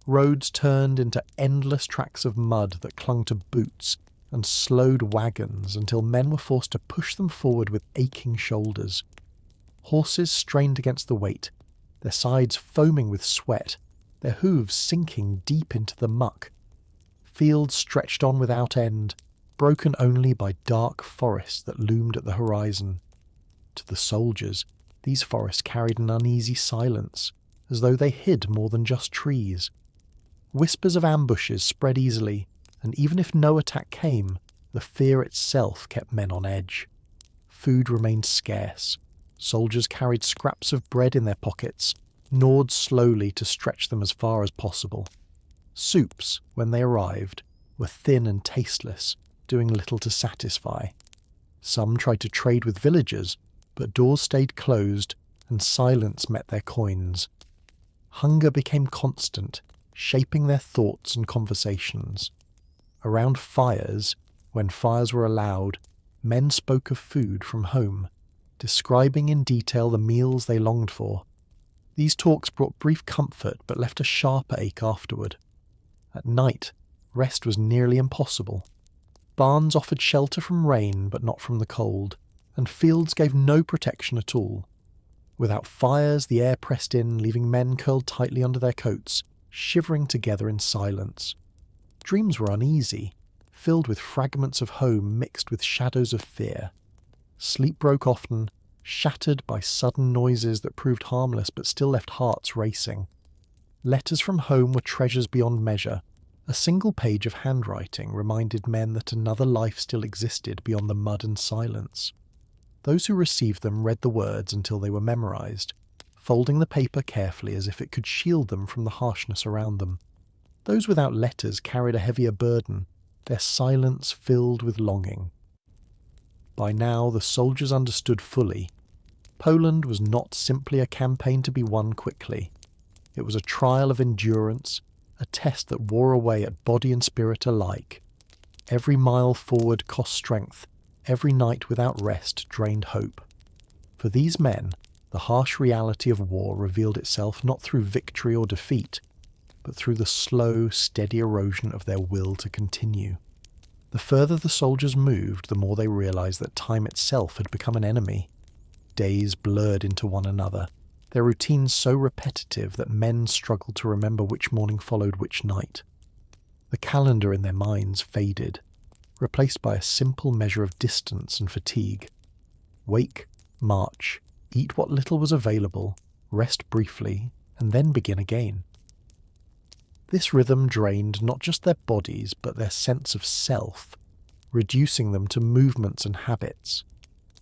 Roads turned into endless tracks of mud that clung to boots and slowed wagons until men were forced to push them forward with aching shoulders. Horses strained against the weight, their sides foaming with sweat, their hooves sinking deep into the muck. Fields stretched on without end, broken only by dark forests that loomed at the horizon. To the soldiers, these forests carried an uneasy silence, as though they hid more than just trees. Whispers of ambushes spread easily, and even if no attack came, the fear itself kept men on edge. Food remained scarce. Soldiers carried scraps of bread in their pockets, gnawed slowly to stretch them as far as possible. Soups, when they arrived, were thin and tasteless, doing little to satisfy. Some tried to trade with villagers, but doors stayed closed and silence met their coins. Hunger became constant, shaping their thoughts and conversations. Around fires, when fires were allowed, men spoke of food from home, describing in detail the meals they longed for. These talks brought brief comfort but left a sharper ache afterward. At night, rest was nearly impossible. Barns offered shelter from rain but not from the cold, and fields gave no protection at all. Without fires, the air pressed in, leaving men curled tightly under their coats, shivering together in silence. Dreams were uneasy, filled with fragments of home mixed with shadows of fear. Sleep broke often, shattered by sudden noises that proved harmless but still left hearts racing. Letters from home were treasures beyond measure. A single page of handwriting reminded men that another life still existed beyond the mud and silence. Those who received them read the words until they were memorized, folding the paper carefully as if it could shield them from the harshness around them. Those without letters carried a heavier burden, their silence filled with longing. By now the soldiers understood fully. Poland was not simply a campaign to be won quickly. It was a trial of endurance, a test that wore away at body and spirit alike. Every mile forward cost strength, every night without rest drained hope. For these men, the harsh reality of war revealed itself not through victory or defeat, but through the slow, steady erosion of their will to continue. The further the soldiers moved, the more they realized that time itself had become an enemy. Days blurred into one another, their routines so repetitive that men struggled to remember which morning followed which night. The calendar in their minds faded, replaced by a simple measure of distance and fatigue. Wake, march, eat what little was available, rest briefly, and then begin again. This rhythm drained not just their bodies but their sense of self, reducing them to movements and habits.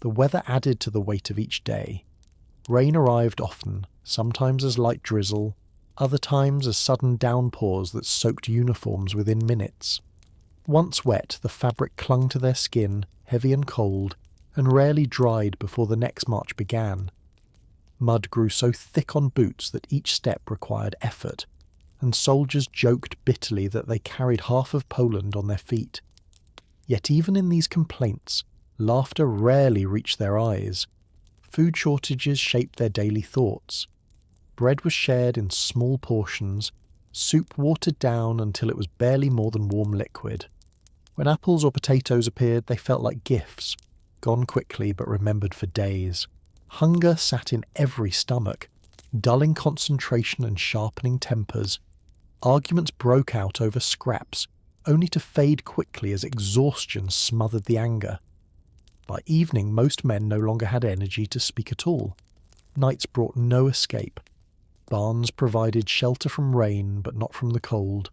The weather added to the weight of each day. Rain arrived often, sometimes as light drizzle, other times as sudden downpours that soaked uniforms within minutes. Once wet, the fabric clung to their skin, heavy and cold, and rarely dried before the next march began. Mud grew so thick on boots that each step required effort, and soldiers joked bitterly that they carried half of Poland on their feet. Yet even in these complaints, laughter rarely reached their eyes. Food shortages shaped their daily thoughts. Bread was shared in small portions, soup watered down until it was barely more than warm liquid. When apples or potatoes appeared, they felt like gifts, gone quickly but remembered for days. Hunger sat in every stomach, dulling concentration and sharpening tempers. Arguments broke out over scraps, only to fade quickly as exhaustion smothered the anger. By evening, most men no longer had energy to speak at all. Nights brought no escape. Barns provided shelter from rain, but not from the cold.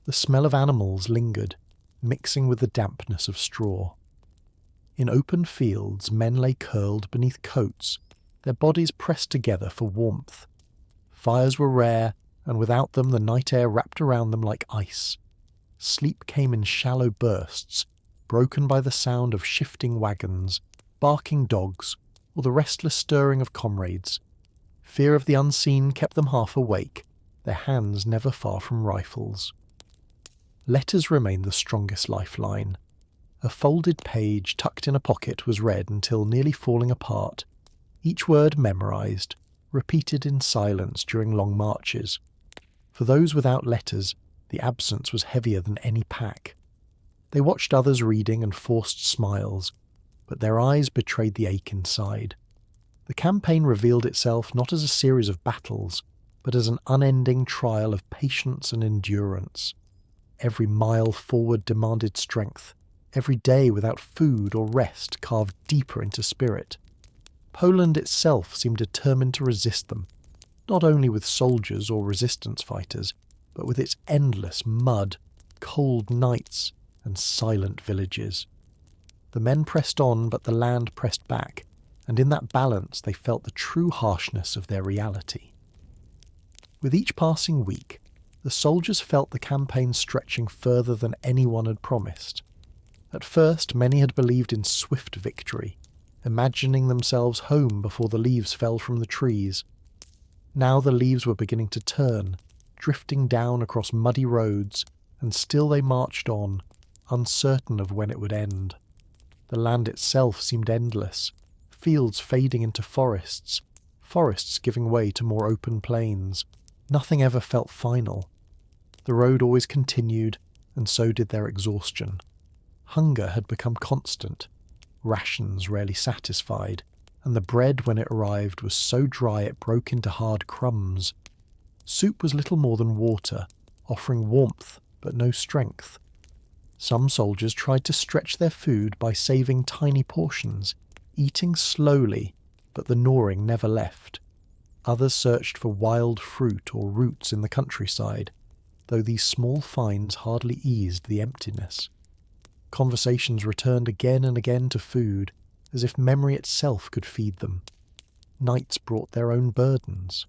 The smell of animals lingered, mixing with the dampness of straw. In open fields, men lay curled beneath coats, their bodies pressed together for warmth. Fires were rare, and without them the night air wrapped around them like ice. Sleep came in shallow bursts, broken by the sound of shifting wagons, barking dogs, or the restless stirring of comrades. Fear of the unseen kept them half awake, their hands never far from rifles. Letters remained the strongest lifeline. A folded page tucked in a pocket was read until nearly falling apart, each word memorized, repeated in silence during long marches. For those without letters, the absence was heavier than any pack. They watched others reading and forced smiles, but their eyes betrayed the ache inside. The campaign revealed itself not as a series of battles, but as an unending trial of patience and endurance. Every mile forward demanded strength. Every day without food or rest carved deeper into spirit. Poland itself seemed determined to resist them, not only with soldiers or resistance fighters, but with its endless mud, cold nights, and silent villages. The men pressed on, but the land pressed back, and in that balance they felt the true harshness of their reality. With each passing week, the soldiers felt the campaign stretching further than anyone had promised. At first, many had believed in swift victory, imagining themselves home before the leaves fell from the trees. Now the leaves were beginning to turn, drifting down across muddy roads, and still they marched on, uncertain of when it would end. The land itself seemed endless, fields fading into forests, forests giving way to more open plains. Nothing ever felt final. The road always continued, and so did their exhaustion. Hunger had become constant, rations rarely satisfied, and the bread when it arrived was so dry it broke into hard crumbs. Soup was little more than water, offering warmth but no strength. Some soldiers tried to stretch their food by saving tiny portions, eating slowly, but the gnawing never left. Others searched for wild fruit or roots in the countryside, though these small finds hardly eased the emptiness. Conversations returned again and again to food, as if memory itself could feed them. Nights brought their own burdens.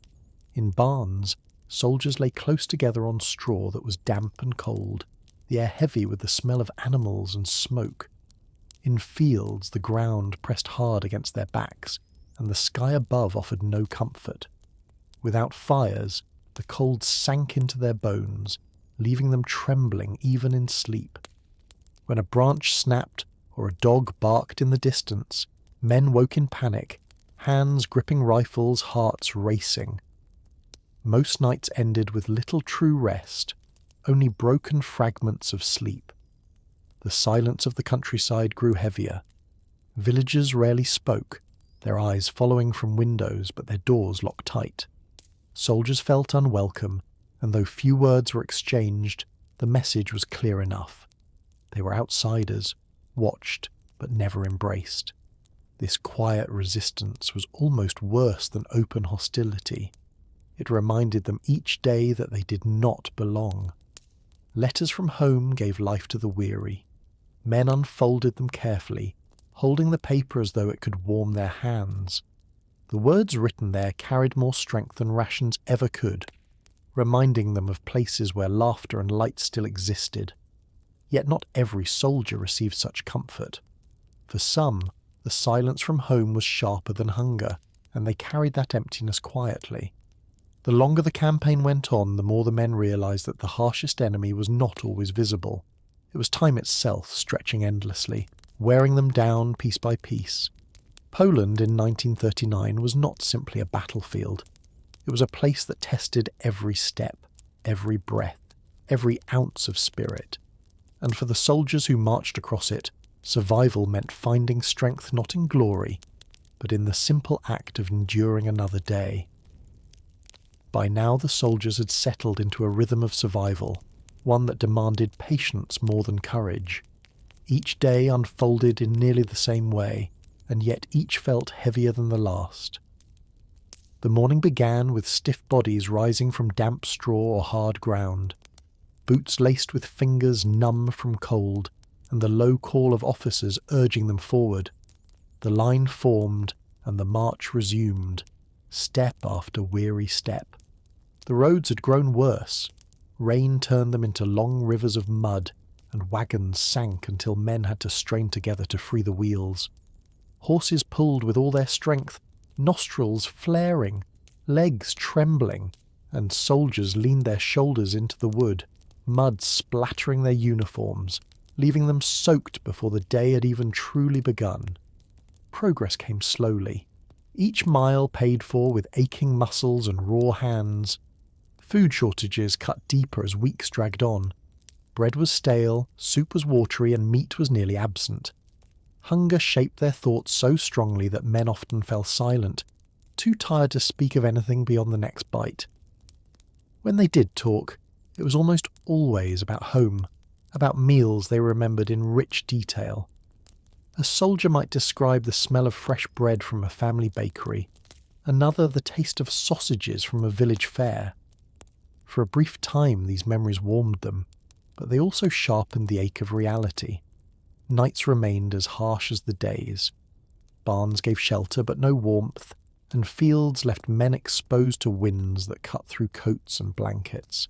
In barns, soldiers lay close together on straw that was damp and cold, the air heavy with the smell of animals and smoke. In fields, the ground pressed hard against their backs, and the sky above offered no comfort. Without fires, the cold sank into their bones, leaving them trembling even in sleep. When a branch snapped or a dog barked in the distance, men woke in panic, hands gripping rifles, hearts racing. Most nights ended with little true rest, only broken fragments of sleep. The silence of the countryside grew heavier. Villagers rarely spoke, their eyes following from windows but their doors locked tight. Soldiers felt unwelcome, and though few words were exchanged, the message was clear enough. They were outsiders, watched but never embraced. This quiet resistance was almost worse than open hostility. It reminded them each day that they did not belong. Letters from home gave life to the weary. Men unfolded them carefully, holding the paper as though it could warm their hands. The words written there carried more strength than rations ever could, reminding them of places where laughter and light still existed. Yet not every soldier received such comfort. For some, the silence from home was sharper than hunger, and they carried that emptiness quietly. The longer the campaign went on, the more the men realized that the harshest enemy was not always visible. It was time itself stretching endlessly, wearing them down piece by piece. Poland in 1939 was not simply a battlefield. It was a place that tested every step, every breath, every ounce of spirit. And for the soldiers who marched across it, survival meant finding strength not in glory, but in the simple act of enduring another day. By now the soldiers had settled into a rhythm of survival, one that demanded patience more than courage. Each day unfolded in nearly the same way, and yet each felt heavier than the last. The morning began with stiff bodies rising from damp straw or hard ground, boots laced with fingers numb from cold, and the low call of officers urging them forward. The line formed, and the march resumed, step after weary step. The roads had grown worse. Rain turned them into long rivers of mud, and wagons sank until men had to strain together to free the wheels. Horses pulled with all their strength, nostrils flaring, legs trembling, and soldiers leaned their shoulders into the wood, mud splattering their uniforms, leaving them soaked before the day had even truly begun. Progress came slowly, each mile paid for with aching muscles and raw hands. Food shortages cut deeper as weeks dragged on. Bread was stale, soup was watery, and meat was nearly absent. Hunger shaped their thoughts so strongly that men often fell silent, too tired to speak of anything beyond the next bite. When they did talk, it was almost always about home, about meals they remembered in rich detail. A soldier might describe the smell of fresh bread from a family bakery, another the taste of sausages from a village fair. For a brief time these memories warmed them, but they also sharpened the ache of reality. Nights remained as harsh as the days. Barns gave shelter but no warmth, and fields left men exposed to winds that cut through coats and blankets.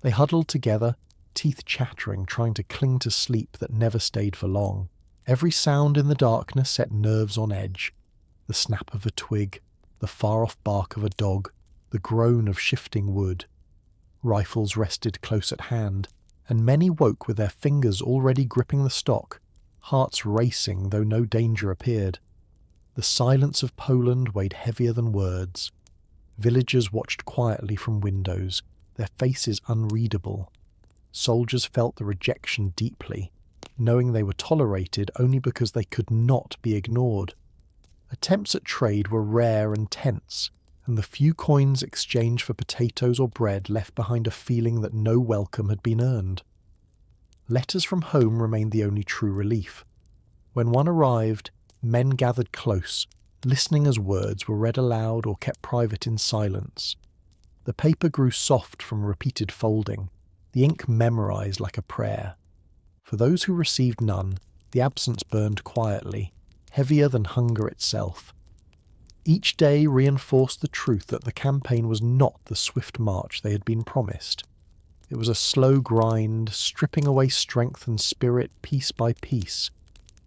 They huddled together, teeth chattering, trying to cling to sleep that never stayed for long. Every sound in the darkness set nerves on edge. The snap of a twig, the far-off bark of a dog, the groan of shifting wood. Rifles rested close at hand, and many woke with their fingers already gripping the stock, hearts racing though no danger appeared. The silence of Poland weighed heavier than words. Villagers watched quietly from windows, their faces unreadable. Soldiers felt the rejection deeply, knowing they were tolerated only because they could not be ignored. Attempts at trade were rare and tense, and the few coins exchanged for potatoes or bread left behind a feeling that no welcome had been earned. Letters from home remained the only true relief. When one arrived, men gathered close, listening as words were read aloud or kept private in silence. The paper grew soft from repeated folding, the ink memorized like a prayer. For those who received none, the absence burned quietly, heavier than hunger itself. Each day reinforced the truth that the campaign was not the swift march they had been promised. It was a slow grind, stripping away strength and spirit piece by piece.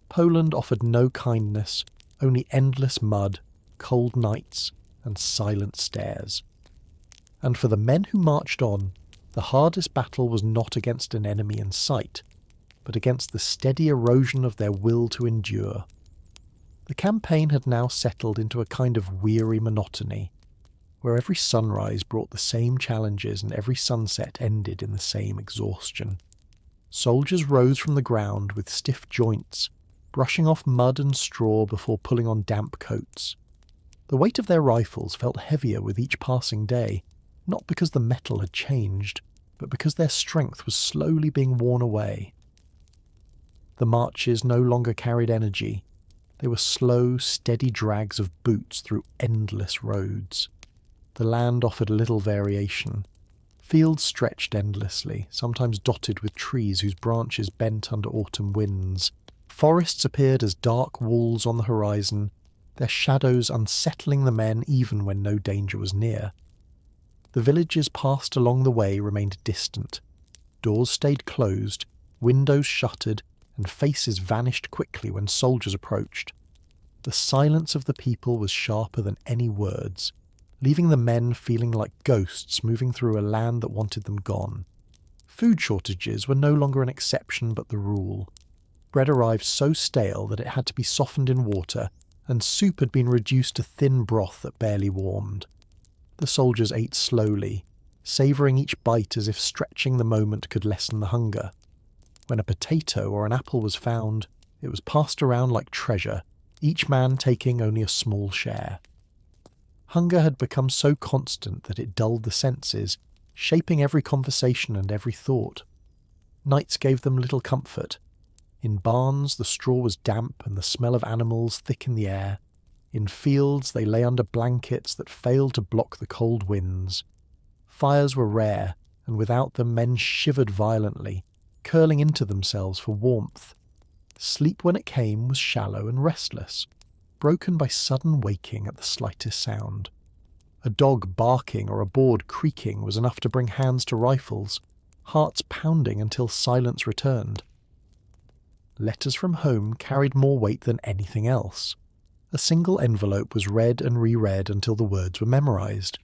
Poland offered no kindness, only endless mud, cold nights, and silent stares. And for the men who marched on, the hardest battle was not against an enemy in sight, but against the steady erosion of their will to endure. The campaign had now settled into a kind of weary monotony, where every sunrise brought the same challenges and every sunset ended in the same exhaustion. Soldiers rose from the ground with stiff joints, brushing off mud and straw before pulling on damp coats. The weight of their rifles felt heavier with each passing day, not because the metal had changed, but because their strength was slowly being worn away. The marches no longer carried energy. They were slow, steady drags of boots through endless roads. The land offered little variation. Fields stretched endlessly, sometimes dotted with trees whose branches bent under autumn winds. Forests appeared as dark walls on the horizon, their shadows unsettling the men even when no danger was near. The villages passed along the way remained distant. Doors stayed closed, Windows shuttered, and faces vanished quickly when soldiers approached. The silence of the people was sharper than any words, leaving the men feeling like ghosts moving through a land that wanted them gone. Food shortages were no longer an exception but the rule. Bread arrived so stale that it had to be softened in water, and soup had been reduced to thin broth that barely warmed. The soldiers ate slowly, savouring each bite as if stretching the moment could lessen the hunger. When a potato or an apple was found, it was passed around like treasure, each man taking only a small share. Hunger had become so constant that it dulled the senses, shaping every conversation and every thought. Nights gave them little comfort. In barns, the straw was damp and the smell of animals thick in the air. In fields, they lay under blankets that failed to block the cold winds. Fires were rare, and without them men shivered violently, curling into themselves for warmth. Sleep when it came was shallow and restless, broken by sudden waking at the slightest sound. A dog barking or a board creaking was enough to bring hands to rifles, hearts pounding until silence returned. Letters from home carried more weight than anything else. A single envelope was read and reread until the words were memorized.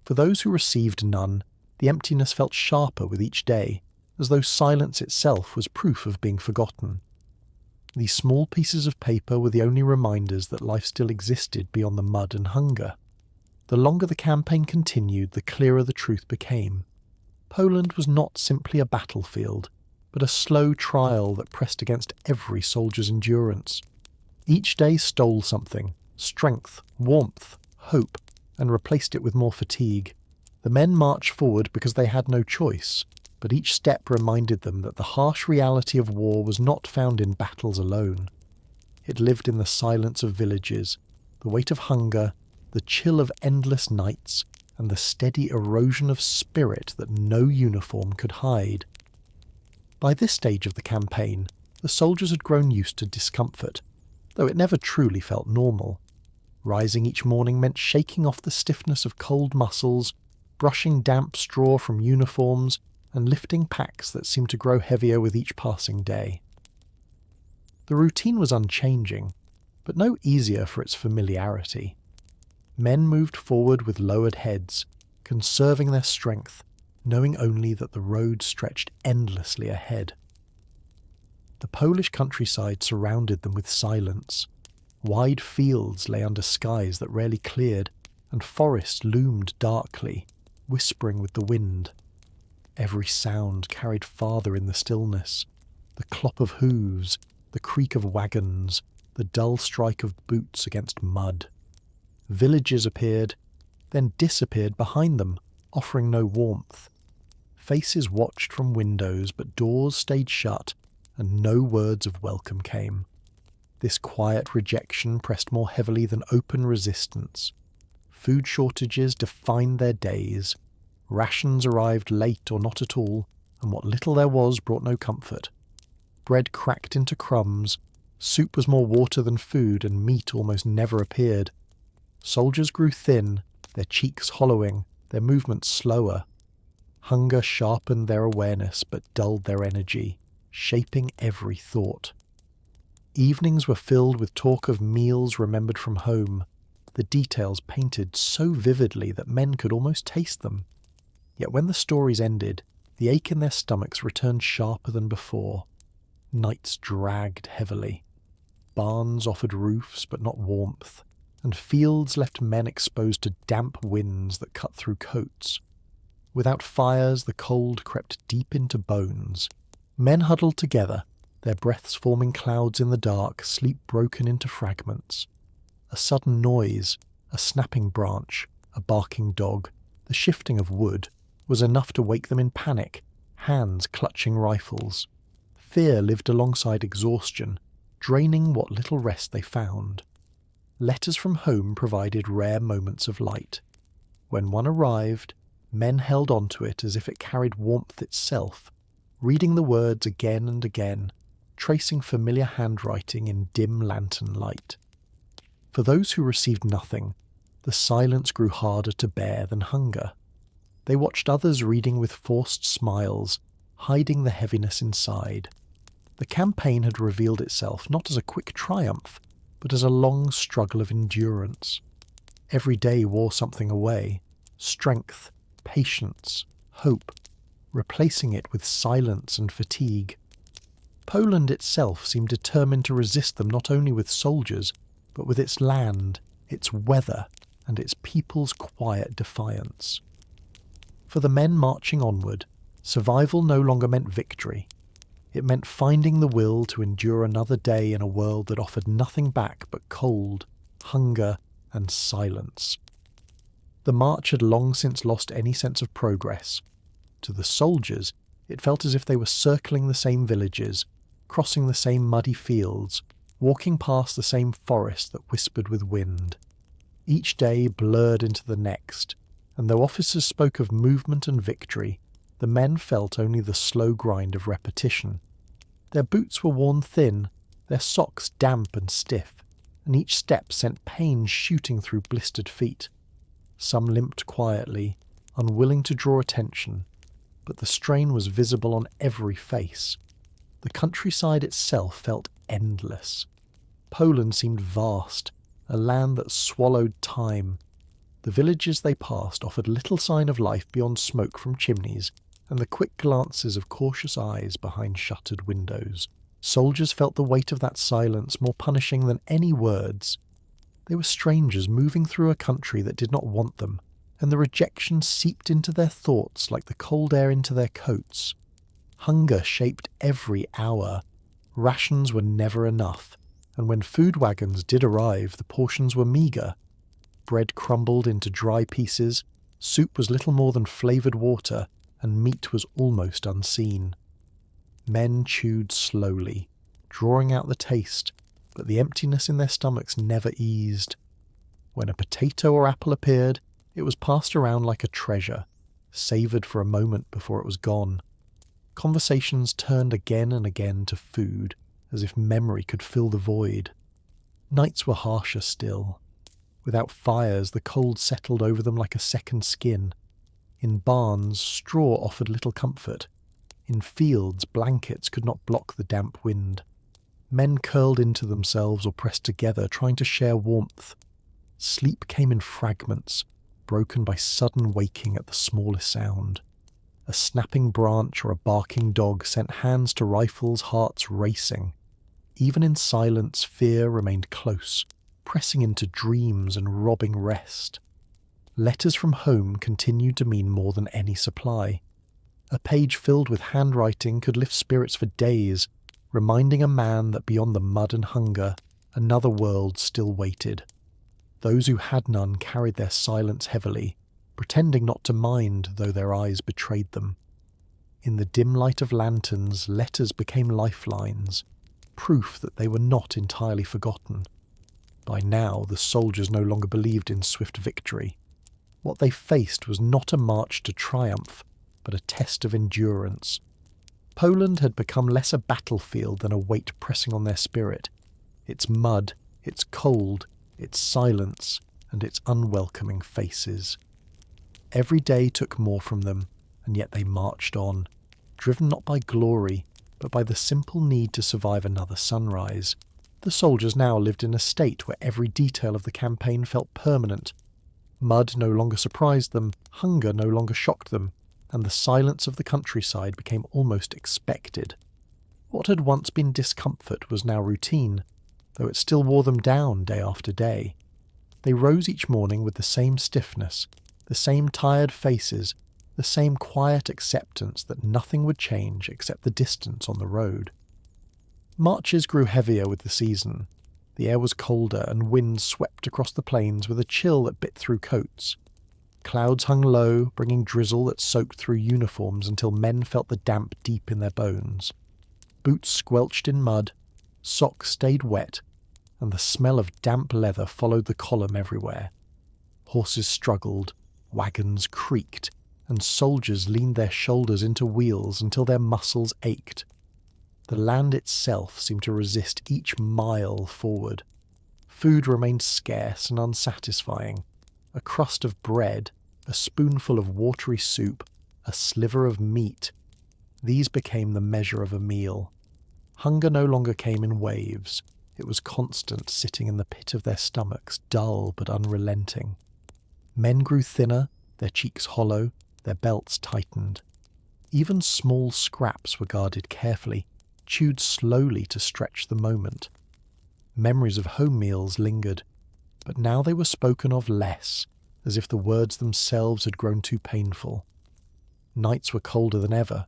For those who received none, the emptiness felt sharper with each day, as though silence itself was proof of being forgotten. These small pieces of paper were the only reminders that life still existed beyond the mud and hunger. The longer the campaign continued, the clearer the truth became. Poland was not simply a battlefield, but a slow trial that pressed against every soldier's endurance. Each day stole something: strength, warmth, hope, and replaced it with more fatigue. The men marched forward because they had no choice, but each step reminded them that the harsh reality of war was not found in battles alone. It lived in the silence of villages, the weight of hunger, the chill of endless nights, and the steady erosion of spirit that no uniform could hide. By this stage of the campaign, the soldiers had grown used to discomfort, though it never truly felt normal. Rising each morning meant shaking off the stiffness of cold muscles, brushing damp straw from uniforms, and lifting packs that seemed to grow heavier with each passing day. The routine was unchanging, but no easier for its familiarity. Men moved forward with lowered heads, conserving their strength, knowing only that the road stretched endlessly ahead. The Polish countryside surrounded them with silence. Wide fields lay under skies that rarely cleared, and forests loomed darkly, whispering with the wind. Every sound carried farther in the stillness: the clop of hooves, the creak of wagons, the dull strike of boots against mud. Villages appeared, then disappeared behind them, offering no warmth. Faces watched from windows, but doors stayed shut, and no words of welcome came. This quiet rejection pressed more heavily than open resistance. Food shortages defined their days. Rations arrived late or not at all, and what little there was brought no comfort. Bread cracked into crumbs, soup was more water than food, and meat almost never appeared. Soldiers grew thin, their cheeks hollowing, their movements slower. Hunger sharpened their awareness but dulled their energy, shaping every thought. Evenings were filled with talk of meals remembered from home, the details painted so vividly that men could almost taste them. Yet when the stories ended, the ache in their stomachs returned sharper than before. Nights dragged heavily. Barns offered roofs but not warmth, and fields left men exposed to damp winds that cut through coats. Without fires, the cold crept deep into bones. Men huddled together, their breaths forming clouds in the dark, sleep broken into fragments. A sudden noise, a snapping branch, a barking dog, the shifting of wood, was enough to wake them in panic, hands clutching rifles. Fear lived alongside exhaustion, draining what little rest they found. Letters from home provided rare moments of light. When one arrived, men held onto it as if it carried warmth itself, reading the words again and again, tracing familiar handwriting in dim lantern light. For those who received nothing, the silence grew harder to bear than hunger. They watched others reading with forced smiles, hiding the heaviness inside. The campaign had revealed itself not as a quick triumph, but as a long struggle of endurance. Every day wore something away: strength, patience, hope, replacing it with silence and fatigue. Poland itself seemed determined to resist them not only with soldiers, but with its land, its weather, and its people's quiet defiance. For the men marching onward, survival no longer meant victory. It meant finding the will to endure another day in a world that offered nothing back but cold, hunger, and silence. The march had long since lost any sense of progress. To the soldiers, it felt as if they were circling the same villages, crossing the same muddy fields, walking past the same forest that whispered with wind. Each day blurred into the next, and though officers spoke of movement and victory, the men felt only the slow grind of repetition. Their boots were worn thin, their socks damp and stiff, and each step sent pain shooting through blistered feet. Some limped quietly, unwilling to draw attention, but the strain was visible on every face. The countryside itself felt endless. Poland seemed vast, a land that swallowed time. The villages they passed offered little sign of life beyond smoke from chimneys and the quick glances of cautious eyes behind shuttered windows. Soldiers felt the weight of that silence more punishing than any words. They were strangers moving through a country that did not want them, and the rejection seeped into their thoughts like the cold air into their coats. Hunger shaped every hour. Rations were never enough, and when food wagons did arrive, the portions were meagre. Bread crumbled into dry pieces, soup was little more than flavoured water, and meat was almost unseen. Men chewed slowly, drawing out the taste, but the emptiness in their stomachs never eased. When a potato or apple appeared, it was passed around like a treasure, savoured for a moment before it was gone. Conversations turned again and again to food, as if memory could fill the void. Nights were harsher still. Without fires, the cold settled over them like a second skin. In barns, straw offered little comfort. In fields, blankets could not block the damp wind. Men curled into themselves or pressed together, trying to share warmth. Sleep came in fragments, broken by sudden waking at the smallest sound. A snapping branch or a barking dog sent hands to rifles, hearts racing. Even in silence, fear remained close, pressing into dreams and robbing rest. Letters from home continued to mean more than any supply. A page filled with handwriting could lift spirits for days, reminding a man that beyond the mud and hunger, another world still waited. Those who had none carried their silence heavily, pretending not to mind though their eyes betrayed them. In the dim light of lanterns, letters became lifelines, proof that they were not entirely forgotten. By now, the soldiers no longer believed in swift victory. What they faced was not a march to triumph, but a test of endurance. Poland had become less a battlefield than a weight pressing on their spirit. Its mud, its cold, its silence, and its unwelcoming faces. Every day took more from them, and yet they marched on, driven not by glory, but by the simple need to survive another sunrise. The soldiers now lived in a state where every detail of the campaign felt permanent. Mud no longer surprised them, hunger no longer shocked them, and the silence of the countryside became almost expected. What had once been discomfort was now routine, though it still wore them down day after day. They rose each morning with the same stiffness, the same tired faces, the same quiet acceptance that nothing would change except the distance on the road. Marches grew heavier with the season. The air was colder and winds swept across the plains with a chill that bit through coats. Clouds hung low, bringing drizzle that soaked through uniforms until men felt the damp deep in their bones. Boots squelched in mud, socks stayed wet, and the smell of damp leather followed the column everywhere. Horses struggled, wagons creaked, and soldiers leaned their shoulders into wheels until their muscles ached. The land itself seemed to resist each mile forward. Food remained scarce and unsatisfying. A crust of bread, a spoonful of watery soup, a sliver of meat. These became the measure of a meal. Hunger no longer came in waves. It was constant, sitting in the pit of their stomachs, dull but unrelenting. Men grew thinner, their cheeks hollow, their belts tightened. Even small scraps were guarded carefully, chewed slowly to stretch the moment. Memories of home meals lingered, but now they were spoken of less, as if the words themselves had grown too painful. Nights were colder than ever.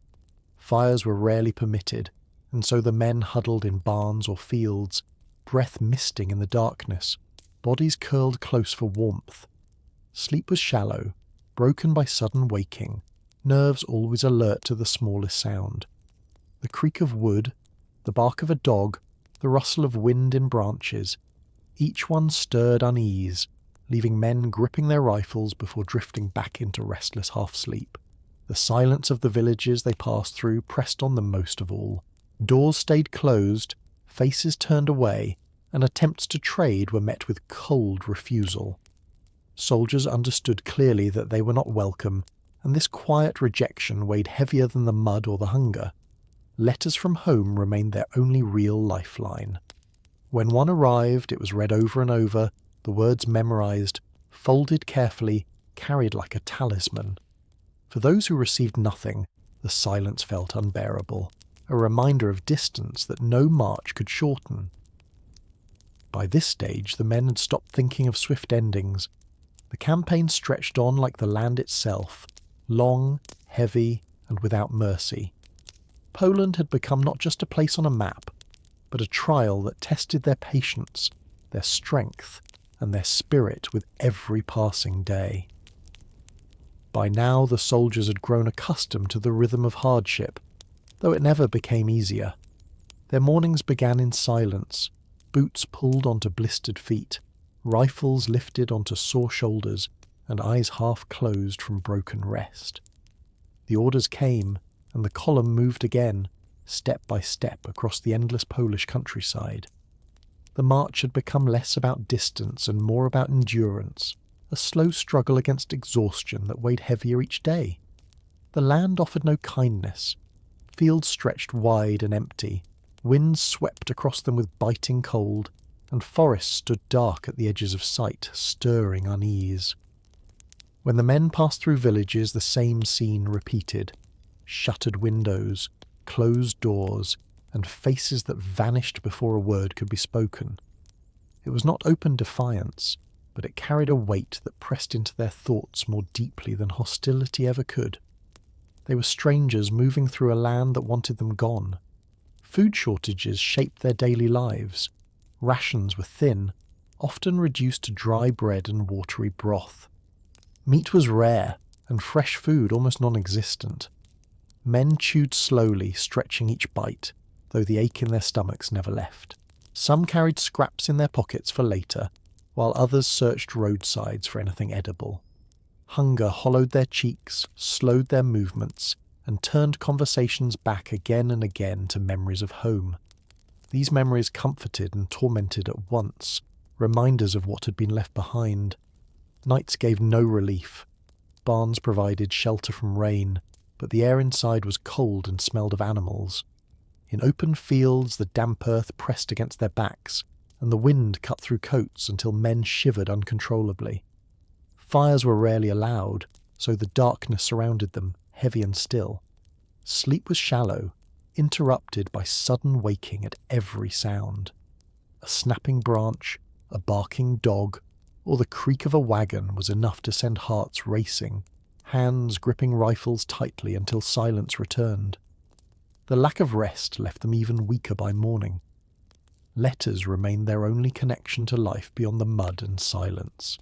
Fires were rarely permitted, and so the men huddled in barns or fields, breath misting in the darkness, bodies curled close for warmth. Sleep was shallow, broken by sudden waking, nerves always alert to the smallest sound. The creak of wood, the bark of a dog, the rustle of wind in branches, each one stirred unease, leaving men gripping their rifles before drifting back into restless half-sleep. The silence of the villages they passed through pressed on them most of all. Doors stayed closed, faces turned away, and attempts to trade were met with cold refusal. Soldiers understood clearly that they were not welcome, and this quiet rejection weighed heavier than the mud or the hunger. Letters from home remained their only real lifeline. When one arrived, it was read over and over, the words memorized, folded carefully, carried like a talisman. For those who received nothing, the silence felt unbearable, a reminder of distance that no march could shorten. By this stage, the men had stopped thinking of swift endings. The campaign stretched on like the land itself, long, heavy, and without mercy. Poland had become not just a place on a map, but a trial that tested their patience, their strength, and their spirit with every passing day. By now the soldiers had grown accustomed to the rhythm of hardship, though it never became easier. Their mornings began in silence, boots pulled onto blistered feet, rifles lifted onto sore shoulders, and eyes half closed from broken rest. The orders came, and the column moved again, step by step across the endless Polish countryside. The march had become less about distance and more about endurance, a slow struggle against exhaustion that weighed heavier each day. The land offered no kindness. Fields stretched wide and empty, winds swept across them with biting cold, and forests stood dark at the edges of sight, stirring unease. When the men passed through villages, the same scene repeated. Shuttered windows, closed doors, and faces that vanished before a word could be spoken. It was not open defiance, but it carried a weight that pressed into their thoughts more deeply than hostility ever could. They were strangers moving through a land that wanted them gone. Food shortages shaped their daily lives. Rations were thin, often reduced to dry bread and watery broth. Meat was rare, and fresh food almost non-existent. Men chewed slowly, stretching each bite, though the ache in their stomachs never left. Some carried scraps in their pockets for later, while others searched roadsides for anything edible. Hunger hollowed their cheeks, slowed their movements, and turned conversations back again and again to memories of home. These memories comforted and tormented at once, reminders of what had been left behind. Nights gave no relief. Barns provided shelter from rain, but the air inside was cold and smelled of animals. In open fields, the damp earth pressed against their backs, and the wind cut through coats until men shivered uncontrollably. Fires were rarely allowed, so the darkness surrounded them, heavy and still. Sleep was shallow, interrupted by sudden waking at every sound. A snapping branch, a barking dog, or the creak of a wagon was enough to send hearts racing, hands gripping rifles tightly until silence returned. The lack of rest left them even weaker by morning. Letters remained their only connection to life beyond the mud and silence.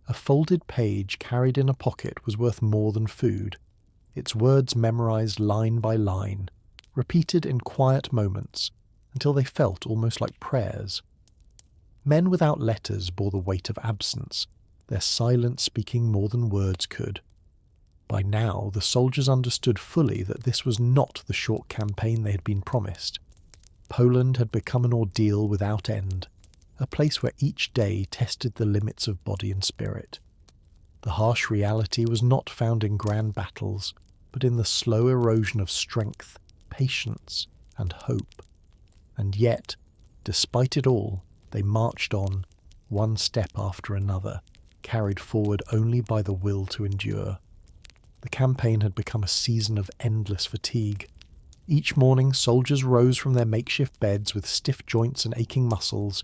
A folded page carried in a pocket was worth more than food, its words memorized line by line, repeated in quiet moments until they felt almost like prayers. Men without letters bore the weight of absence, their silence speaking more than words could. By now, the soldiers understood fully that this was not the short campaign they had been promised. Poland had become an ordeal without end, a place where each day tested the limits of body and spirit. The harsh reality was not found in grand battles, but in the slow erosion of strength, patience, and hope. And yet, despite it all, they marched on, one step after another, carried forward only by the will to endure. The campaign had become a season of endless fatigue. Each morning, soldiers rose from their makeshift beds with stiff joints and aching muscles,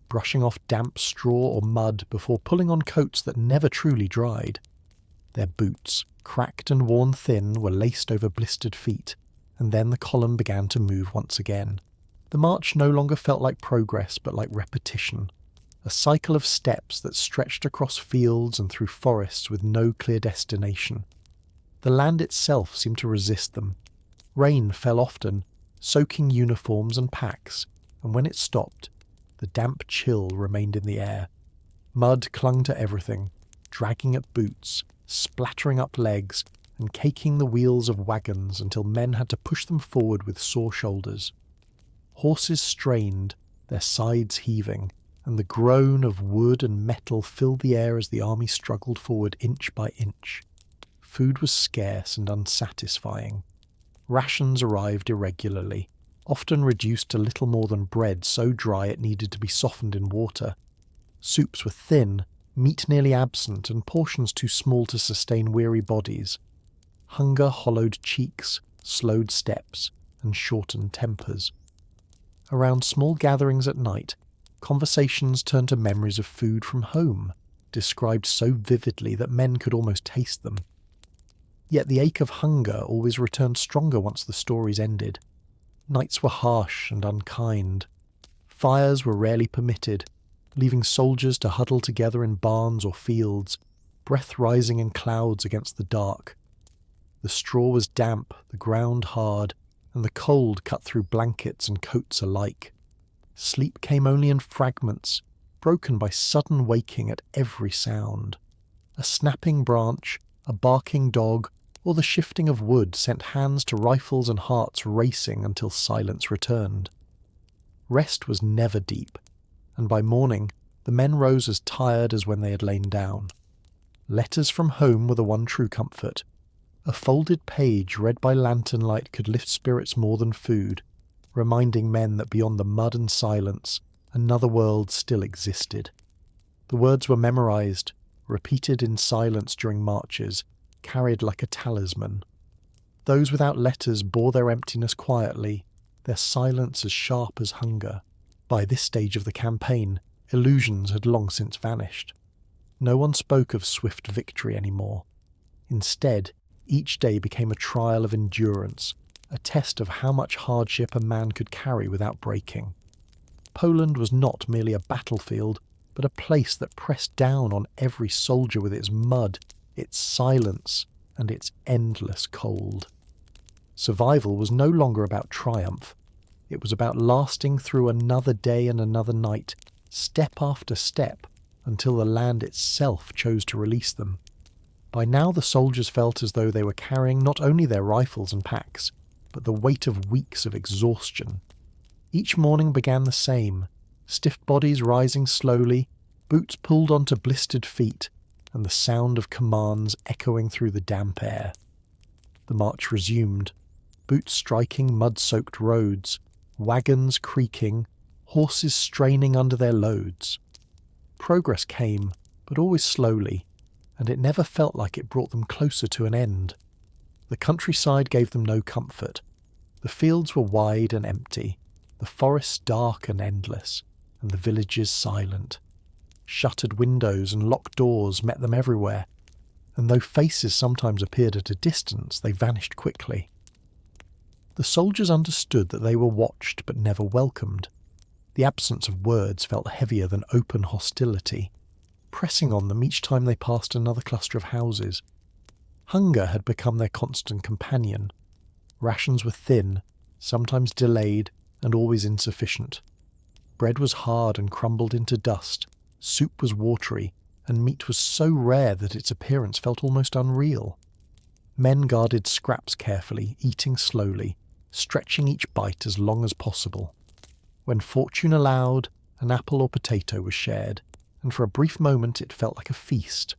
brushing off damp straw or mud before pulling on coats that never truly dried. Their boots, cracked and worn thin, were laced over blistered feet, and then the column began to move once again. The march no longer felt like progress, but like repetition, a cycle of steps that stretched across fields and through forests with no clear destination. The land itself seemed to resist them. Rain fell often, soaking uniforms and packs, and when it stopped, the damp chill remained in the air. Mud clung to everything, dragging at boots, splattering up legs, and caking the wheels of wagons until men had to push them forward with sore shoulders. Horses strained, their sides heaving, and the groan of wood and metal filled the air as the army struggled forward inch by inch. Food was scarce and unsatisfying. Rations arrived irregularly, often reduced to little more than bread so dry it needed to be softened in water. Soups were thin, meat nearly absent, and portions too small to sustain weary bodies. Hunger hollowed cheeks, slowed steps, and shortened tempers. Around small gatherings at night, conversations turned to memories of food from home, described so vividly that men could almost taste them. Yet the ache of hunger always returned stronger once the stories ended. Nights were harsh and unkind. Fires were rarely permitted, leaving soldiers to huddle together in barns or fields, breath rising in clouds against the dark. The straw was damp, the ground hard, and the cold cut through blankets and coats alike. Sleep came only in fragments, broken by sudden waking at every sound. A snapping branch, a barking dog, or the shifting of wood sent hands to rifles and hearts racing until silence returned. Rest was never deep, and by morning the men rose as tired as when they had lain down. Letters from home were the one true comfort. A folded page read by lantern light could lift spirits more than food, reminding men that beyond the mud and silence, another world still existed. The words were memorized, repeated in silence during marches, carried like a talisman. Those without letters bore their emptiness quietly, their silence as sharp as hunger. By this stage of the campaign, illusions had long since vanished. No one spoke of swift victory anymore. Instead, each day became a trial of endurance, a test of how much hardship a man could carry without breaking. Poland was not merely a battlefield, but a place that pressed down on every soldier with its mud, its silence, and its endless cold. Survival was no longer about triumph. It was about lasting through another day and another night, step after step, until the land itself chose to release them. By now the soldiers felt as though they were carrying not only their rifles and packs, but the weight of weeks of exhaustion. Each morning began the same, stiff bodies rising slowly, boots pulled onto blistered feet, and the sound of commands echoing through the damp air. The march resumed, boots striking mud-soaked roads, wagons creaking, horses straining under their loads. Progress came, but always slowly, and it never felt like it brought them closer to an end. The countryside gave them no comfort. The fields were wide and empty, the forests dark and endless, and the villages silent. Shuttered windows and locked doors met them everywhere, and though faces sometimes appeared at a distance, they vanished quickly. The soldiers understood that they were watched but never welcomed. The absence of words felt heavier than open hostility, pressing on them each time they passed another cluster of houses. Hunger had become their constant companion. Rations were thin, sometimes delayed, and always insufficient. Bread was hard and crumbled into dust, soup was watery, and meat was so rare that its appearance felt almost unreal. Men guarded scraps carefully, eating slowly, stretching each bite as long as possible. When fortune allowed, an apple or potato was shared, and for a brief moment it felt like a feast.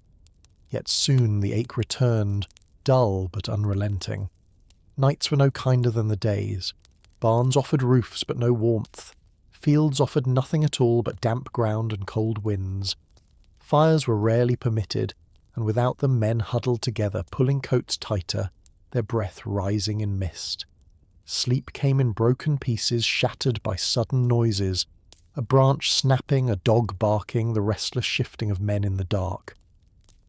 Yet soon the ache returned, dull but unrelenting. Nights were no kinder than the days. Barns offered roofs but no warmth. Fields offered nothing at all but damp ground and cold winds. Fires were rarely permitted, and without them men huddled together, pulling coats tighter, their breath rising in mist. Sleep came in broken pieces, shattered by sudden noises, a branch snapping, a dog barking, the restless shifting of men in the dark.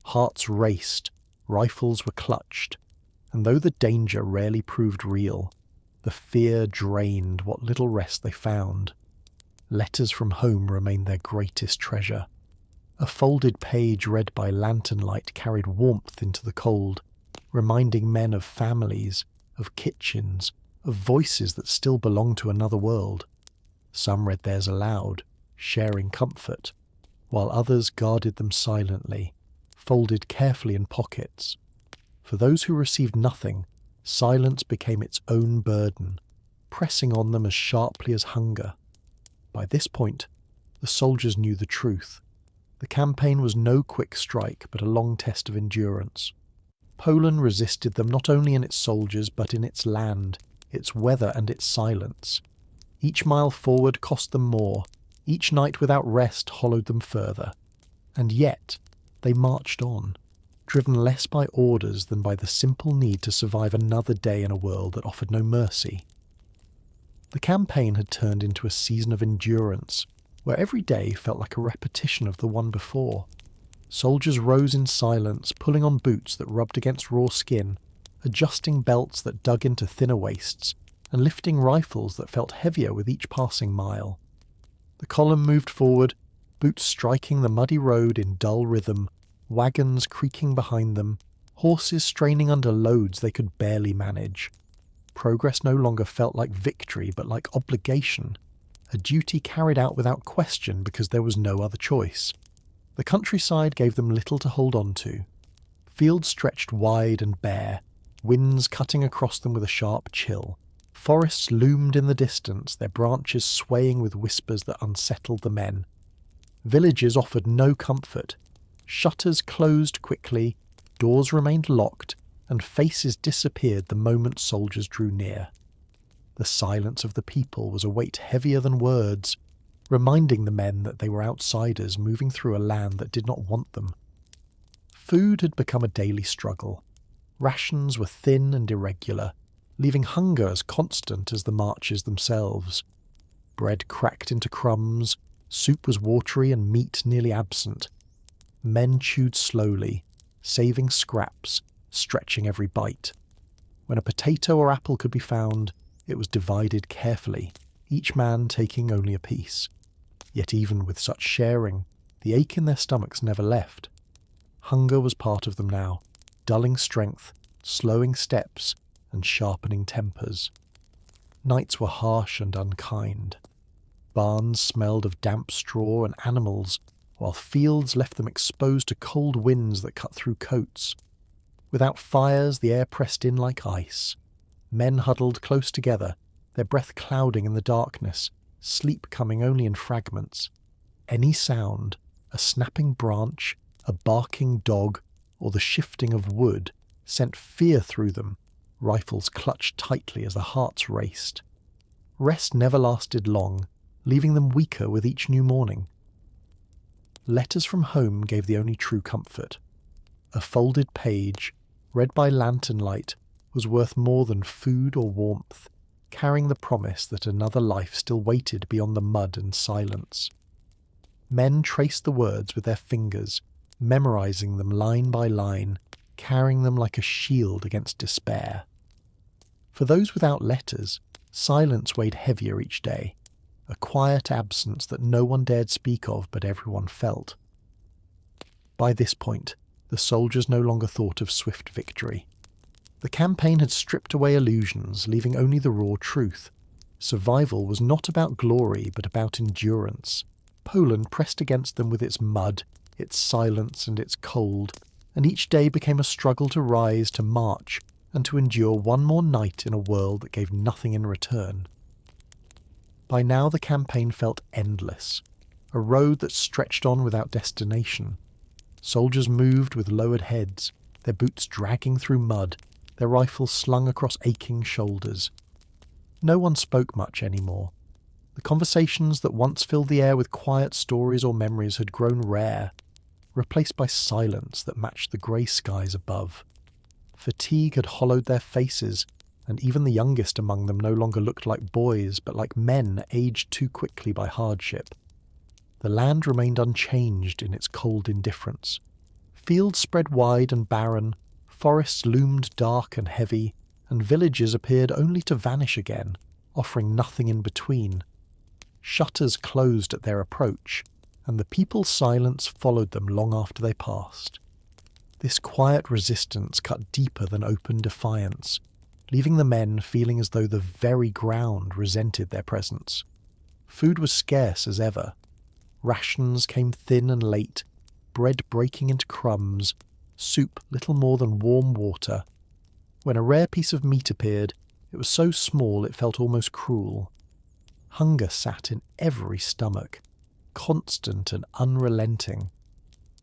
Hearts raced, rifles were clutched, and though the danger rarely proved real, the fear drained what little rest they found. Letters from home remained their greatest treasure. A folded page read by lantern light carried warmth into the cold, reminding men of families, of kitchens, of voices that still belonged to another world. Some read theirs aloud, sharing comfort, while others guarded them silently, folded carefully in pockets. For those who received nothing, silence became its own burden, pressing on them as sharply as hunger. By this point, the soldiers knew the truth. The campaign was no quick strike, but a long test of endurance. Poland resisted them not only in its soldiers, but in its land, its weather and its silence. Each mile forward cost them more, each night without rest hollowed them further. And yet, they marched on, driven less by orders than by the simple need to survive another day in a world that offered no mercy. The campaign had turned into a season of endurance, where every day felt like a repetition of the one before. Soldiers rose in silence, pulling on boots that rubbed against raw skin, adjusting belts that dug into thinner waists, and lifting rifles that felt heavier with each passing mile. The column moved forward, boots striking the muddy road in dull rhythm, wagons creaking behind them, horses straining under loads they could barely manage. Progress no longer felt like victory but like obligation, a duty carried out without question because there was no other choice. The countryside gave them little to hold on to. Fields stretched wide and bare, winds cutting across them with a sharp chill. Forests loomed in the distance, their branches swaying with whispers that unsettled the men. Villages offered no comfort. Shutters closed quickly, doors remained locked, and faces disappeared the moment soldiers drew near. The silence of the people was a weight heavier than words, reminding the men that they were outsiders moving through a land that did not want them. Food had become a daily struggle. Rations were thin and irregular, leaving hunger as constant as the marches themselves. Bread cracked into crumbs, soup was watery and meat nearly absent. Men chewed slowly, saving scraps, stretching every bite. When a potato or apple could be found, it was divided carefully, each man taking only a piece. Yet even with such sharing, the ache in their stomachs never left. Hunger was part of them now, dulling strength, slowing steps, and sharpening tempers. Nights were harsh and unkind. Barns smelled of damp straw and animals, while fields left them exposed to cold winds that cut through coats. Without fires, the air pressed in like ice. Men huddled close together, their breath clouding in the darkness, sleep coming only in fragments. Any sound, a snapping branch, a barking dog, or the shifting of wood, sent fear through them, rifles clutched tightly as the hearts raced. Rest never lasted long, leaving them weaker with each new morning. Letters from home gave the only true comfort. A folded page, read by lantern light, was worth more than food or warmth, carrying the promise that another life still waited beyond the mud and silence. Men traced the words with their fingers, memorizing them line by line, carrying them like a shield against despair. For those without letters, silence weighed heavier each day, a quiet absence that no one dared speak of but everyone felt. By this point, the soldiers no longer thought of swift victory. The campaign had stripped away illusions, leaving only the raw truth. Survival was not about glory, but about endurance. Poland pressed against them with its mud, its silence and its cold, and each day became a struggle to rise, to march, and to endure one more night in a world that gave nothing in return. By now the campaign felt endless, a road that stretched on without destination. Soldiers moved with lowered heads, their boots dragging through mud, their rifles slung across aching shoulders. No one spoke much anymore. The conversations that once filled the air with quiet stories or memories had grown rare, replaced by silence that matched the grey skies above. Fatigue had hollowed their faces, and even the youngest among them no longer looked like boys, but like men aged too quickly by hardship. The land remained unchanged in its cold indifference. Fields spread wide and barren, forests loomed dark and heavy, and villages appeared only to vanish again, offering nothing in between. Shutters closed at their approach, and the people's silence followed them long after they passed. This quiet resistance cut deeper than open defiance, leaving the men feeling as though the very ground resented their presence. Food was scarce as ever. Rations came thin and late, bread breaking into crumbs, soup little more than warm water. When a rare piece of meat appeared, it was so small it felt almost cruel. Hunger sat in every stomach, constant and unrelenting.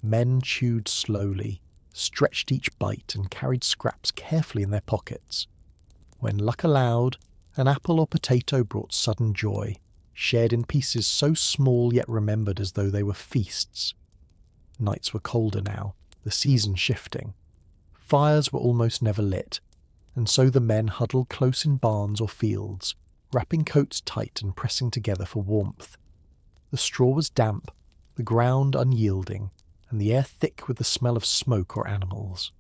Men chewed slowly, stretched each bite and carried scraps carefully in their pockets. When luck allowed, an apple or potato brought sudden joy, shared in pieces so small yet remembered as though they were feasts. Nights were colder now, the season shifting. Fires were almost never lit, and so the men huddled close in barns or fields, wrapping coats tight and pressing together for warmth. The straw was damp, the ground unyielding, and the air thick with the smell of smoke or animals.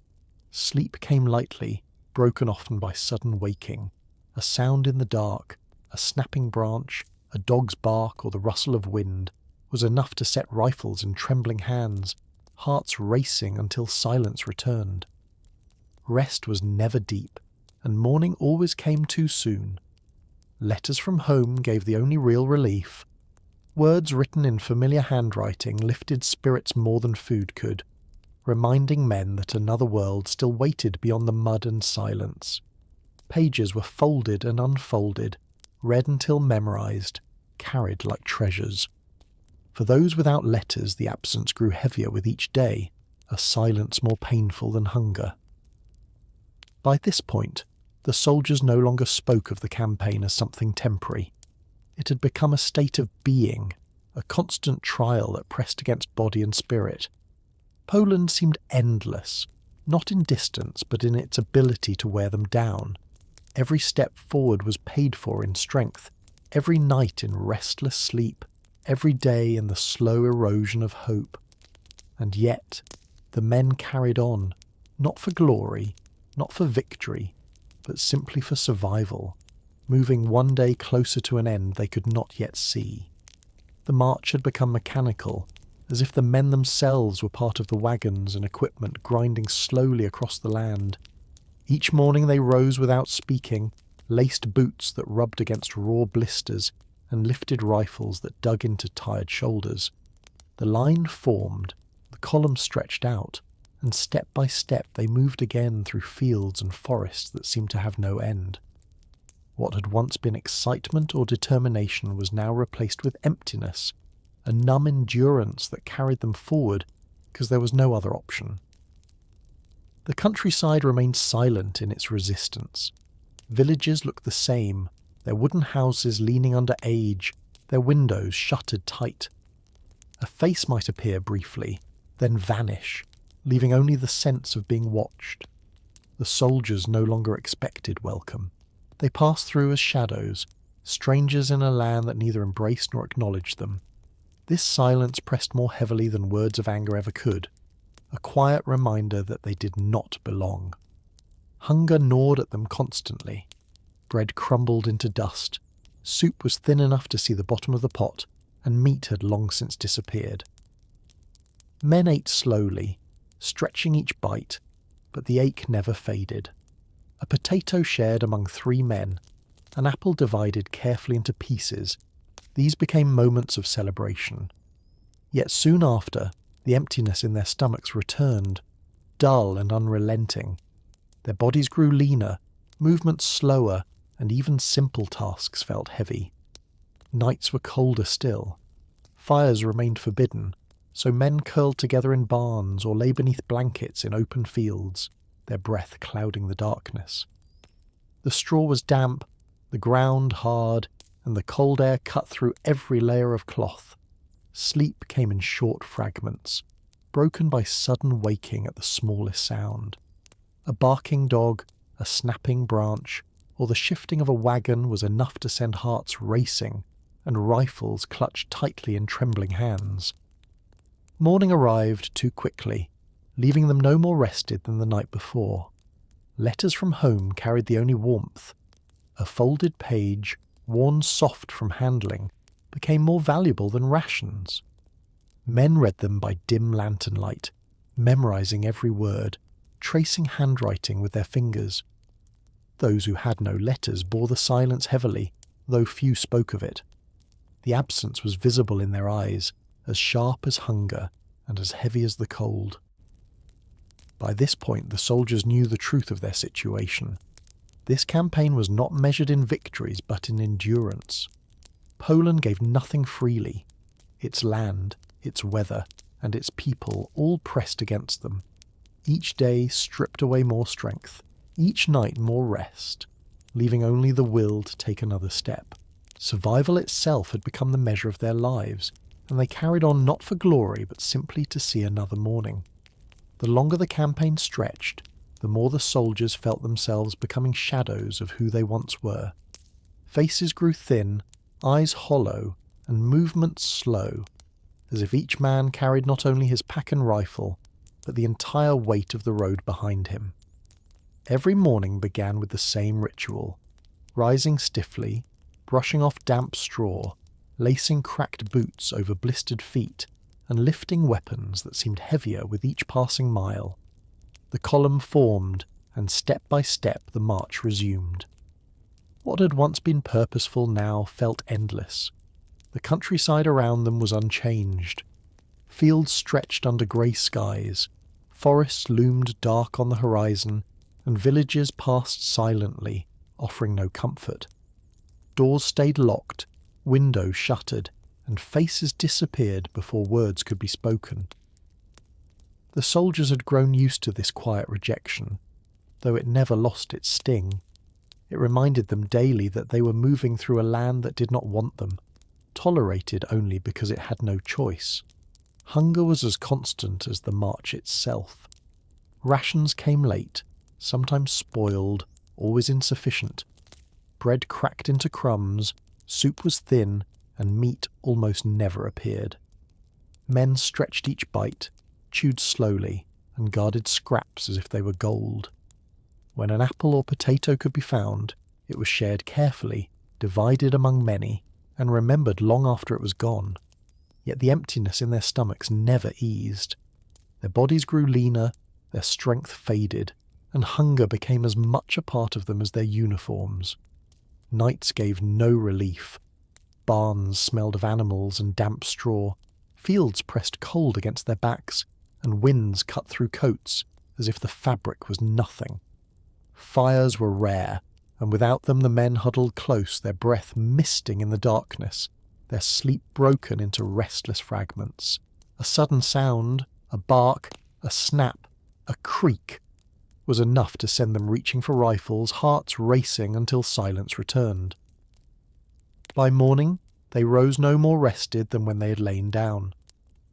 Sleep came lightly, broken often by sudden waking. A sound in the dark, a snapping branch, a dog's bark or the rustle of wind, was enough to set rifles in trembling hands, hearts racing until silence returned. Rest was never deep, and morning always came too soon. Letters from home gave the only real relief. Words written in familiar handwriting lifted spirits more than food could, reminding men that another world still waited beyond the mud and silence. Pages were folded and unfolded, read until memorized, carried like treasures. For those without letters, the absence grew heavier with each day, a silence more painful than hunger. By this point, the soldiers no longer spoke of the campaign as something temporary. It had become a state of being, a constant trial that pressed against body and spirit. Poland seemed endless, not in distance but in its ability to wear them down. Every step forward was paid for in strength, every night in restless sleep, every day in the slow erosion of hope. And yet, the men carried on, not for glory, not for victory, but simply for survival, moving one day closer to an end they could not yet see. The march had become mechanical, as if the men themselves were part of the wagons and equipment grinding slowly across the land. Each morning they rose without speaking, laced boots that rubbed against raw blisters, and lifted rifles that dug into tired shoulders. The line formed, the column stretched out, and step by step they moved again through fields and forests that seemed to have no end. What had once been excitement or determination was now replaced with emptiness, a numb endurance that carried them forward because there was no other option. The countryside remained silent in its resistance. Villages looked the same, their wooden houses leaning under age, their windows shuttered tight. A face might appear briefly, then vanish, leaving only the sense of being watched. The soldiers no longer expected welcome. They passed through as shadows, strangers in a land that neither embraced nor acknowledged them. This silence pressed more heavily than words of anger ever could, a quiet reminder that they did not belong. Hunger gnawed at them constantly. Bread crumbled into dust, soup was thin enough to see the bottom of the pot, and meat had long since disappeared. Men ate slowly, stretching each bite, but the ache never faded. A potato shared among 3 men, an apple divided carefully into pieces. These became moments of celebration. Yet soon after, the emptiness in their stomachs returned, dull and unrelenting. Their bodies grew leaner, movements slower, and even simple tasks felt heavy. Nights were colder still. Fires remained forbidden, so men curled together in barns or lay beneath blankets in open fields, their breath clouding the darkness. The straw was damp, the ground hard, and the cold air cut through every layer of cloth. Sleep came in short fragments, broken by sudden waking at the smallest sound. A barking dog, a snapping branch, or the shifting of a wagon was enough to send hearts racing and rifles clutched tightly in trembling hands. Morning arrived too quickly, leaving them no more rested than the night before. Letters from home carried the only warmth. A folded page, worn soft from handling, became more valuable than rations. Men read them by dim lantern light, memorizing every word, tracing handwriting with their fingers. Those who had no letters bore the silence heavily, though few spoke of it. The absence was visible in their eyes, as sharp as hunger and as heavy as the cold. By this point the soldiers knew the truth of their situation. This campaign was not measured in victories but in endurance. Poland gave nothing freely. Its land, its weather, and its people all pressed against them. Each day stripped away more strength, each night more rest, leaving only the will to take another step. Survival itself had become the measure of their lives, and they carried on not for glory but simply to see another morning. The longer the campaign stretched, the more the soldiers felt themselves becoming shadows of who they once were. Faces grew thin, eyes hollow, and movements slow, as if each man carried not only his pack and rifle, but the entire weight of the road behind him. Every morning began with the same ritual: rising stiffly, brushing off damp straw, lacing cracked boots over blistered feet, and lifting weapons that seemed heavier with each passing mile. The column formed, and step by step the march resumed. What had once been purposeful now felt endless. The countryside around them was unchanged. Fields stretched under grey skies, forests loomed dark on the horizon, and villages passed silently, offering no comfort. Doors stayed locked, windows shuttered, and faces disappeared before words could be spoken. The soldiers had grown used to this quiet rejection, though it never lost its sting. It reminded them daily that they were moving through a land that did not want them, tolerated only because it had no choice. Hunger was as constant as the march itself. Rations came late, sometimes spoiled, always insufficient. Bread cracked into crumbs, soup was thin, and meat almost never appeared. Men stretched each bite, chewed slowly, and guarded scraps as if they were gold. When an apple or potato could be found, it was shared carefully, divided among many, and remembered long after it was gone. Yet the emptiness in their stomachs never eased. Their bodies grew leaner, their strength faded, and hunger became as much a part of them as their uniforms. Nights gave no relief. Barns smelled of animals and damp straw, fields pressed cold against their backs, and winds cut through coats as if the fabric was nothing. Fires were rare, and without them the men huddled close, their breath misting in the darkness, their sleep broken into restless fragments. A sudden sound, a bark, a snap, a creak, was enough to send them reaching for rifles, hearts racing until silence returned. By morning, they rose no more rested than when they had lain down.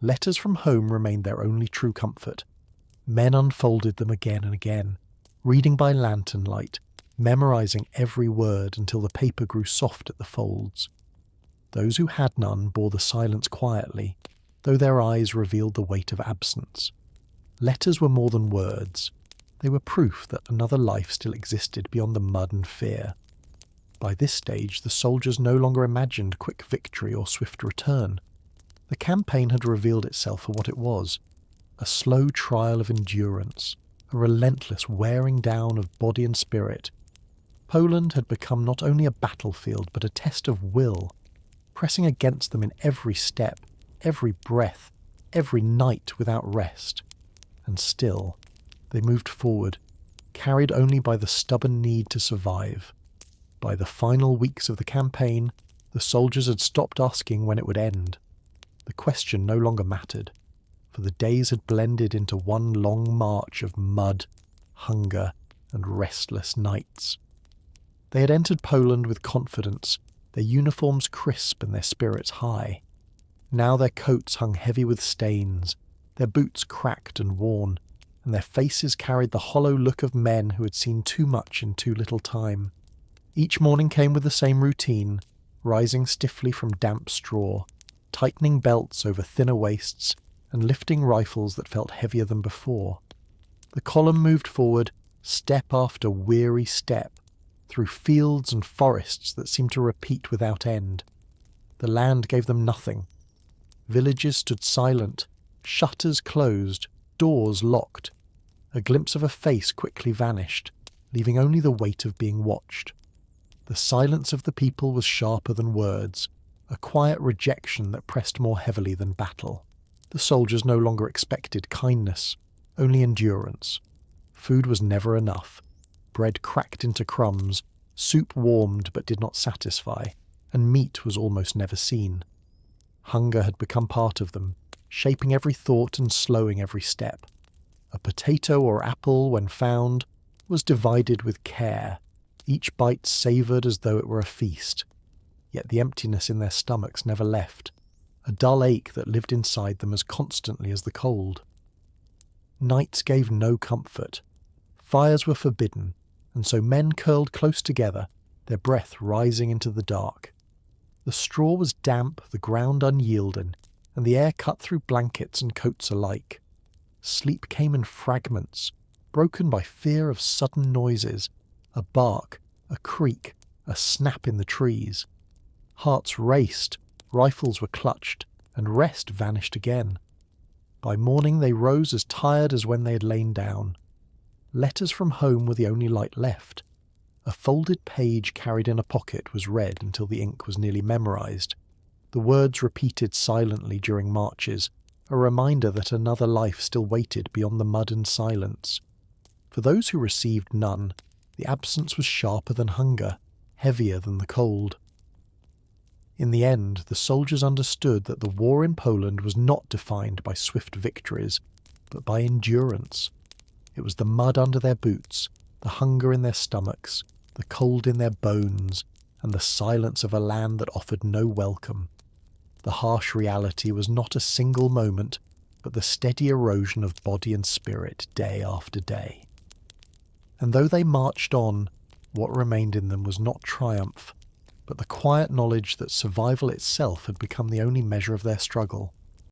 Letters from home remained their only true comfort. Men unfolded them again and again, reading by lantern light, memorizing every word until the paper grew soft at the folds. Those who had none bore the silence quietly, though their eyes revealed the weight of absence. Letters were more than words. They were proof that another life still existed beyond the mud and fear. By this stage, the soldiers no longer imagined quick victory or swift return. The campaign had revealed itself for what it was: a slow trial of endurance, a relentless wearing down of body and spirit. Poland had become not only a battlefield but a test of will, pressing against them in every step, every breath, every night without rest. And still, they moved forward, carried only by the stubborn need to survive. By the final weeks of the campaign, the soldiers had stopped asking when it would end. The question no longer mattered. for the days had blended into one long march of mud, hunger, and restless nights. They had entered Poland with confidence, their uniforms crisp and their spirits high. Now their coats hung heavy with stains, their boots cracked and worn, and their faces carried the hollow look of men who had seen too much in too little time. Each morning came with the same routine, rising stiffly from damp straw, tightening belts over thinner waists, and lifting rifles that felt heavier than before. The column moved forward, step after weary step, through fields and forests that seemed to repeat without end. The land gave them nothing. Villages stood silent, shutters closed, doors locked. A glimpse of a face quickly vanished, leaving only the weight of being watched. The silence of the people was sharper than words, a quiet rejection that pressed more heavily than battle. The soldiers no longer expected kindness, only endurance. Food was never enough. Bread cracked into crumbs, soup warmed but did not satisfy, and meat was almost never seen. Hunger had become part of them, shaping every thought and slowing every step. A potato or apple, when found, was divided with care, each bite savoured as though it were a feast. Yet the emptiness in their stomachs never left, a dull ache that lived inside them as constantly as the cold. Nights gave no comfort. Fires were forbidden, and so men curled close together, their breath rising into the dark. The straw was damp, the ground unyielding, and the air cut through blankets and coats alike. Sleep came in fragments, broken by fear of sudden noises, a bark, a creak, a snap in the trees. Hearts raced, rifles were clutched, and rest vanished again. By morning they rose as tired as when they had lain down. Letters from home were the only light left. A folded page carried in a pocket was read until the ink was nearly memorized. The words repeated silently during marches, a reminder that another life still waited beyond the mud and silence. For those who received none, the absence was sharper than hunger, heavier than the cold. In the end, the soldiers understood that the war in Poland was not defined by swift victories, but by endurance. It was the mud under their boots, the hunger in their stomachs, the cold in their bones, and the silence of a land that offered no welcome. The harsh reality was not a single moment, but the steady erosion of body and spirit day after day. And though they marched on, what remained in them was not triumph, but the quiet knowledge that survival itself had become the only measure of their struggle.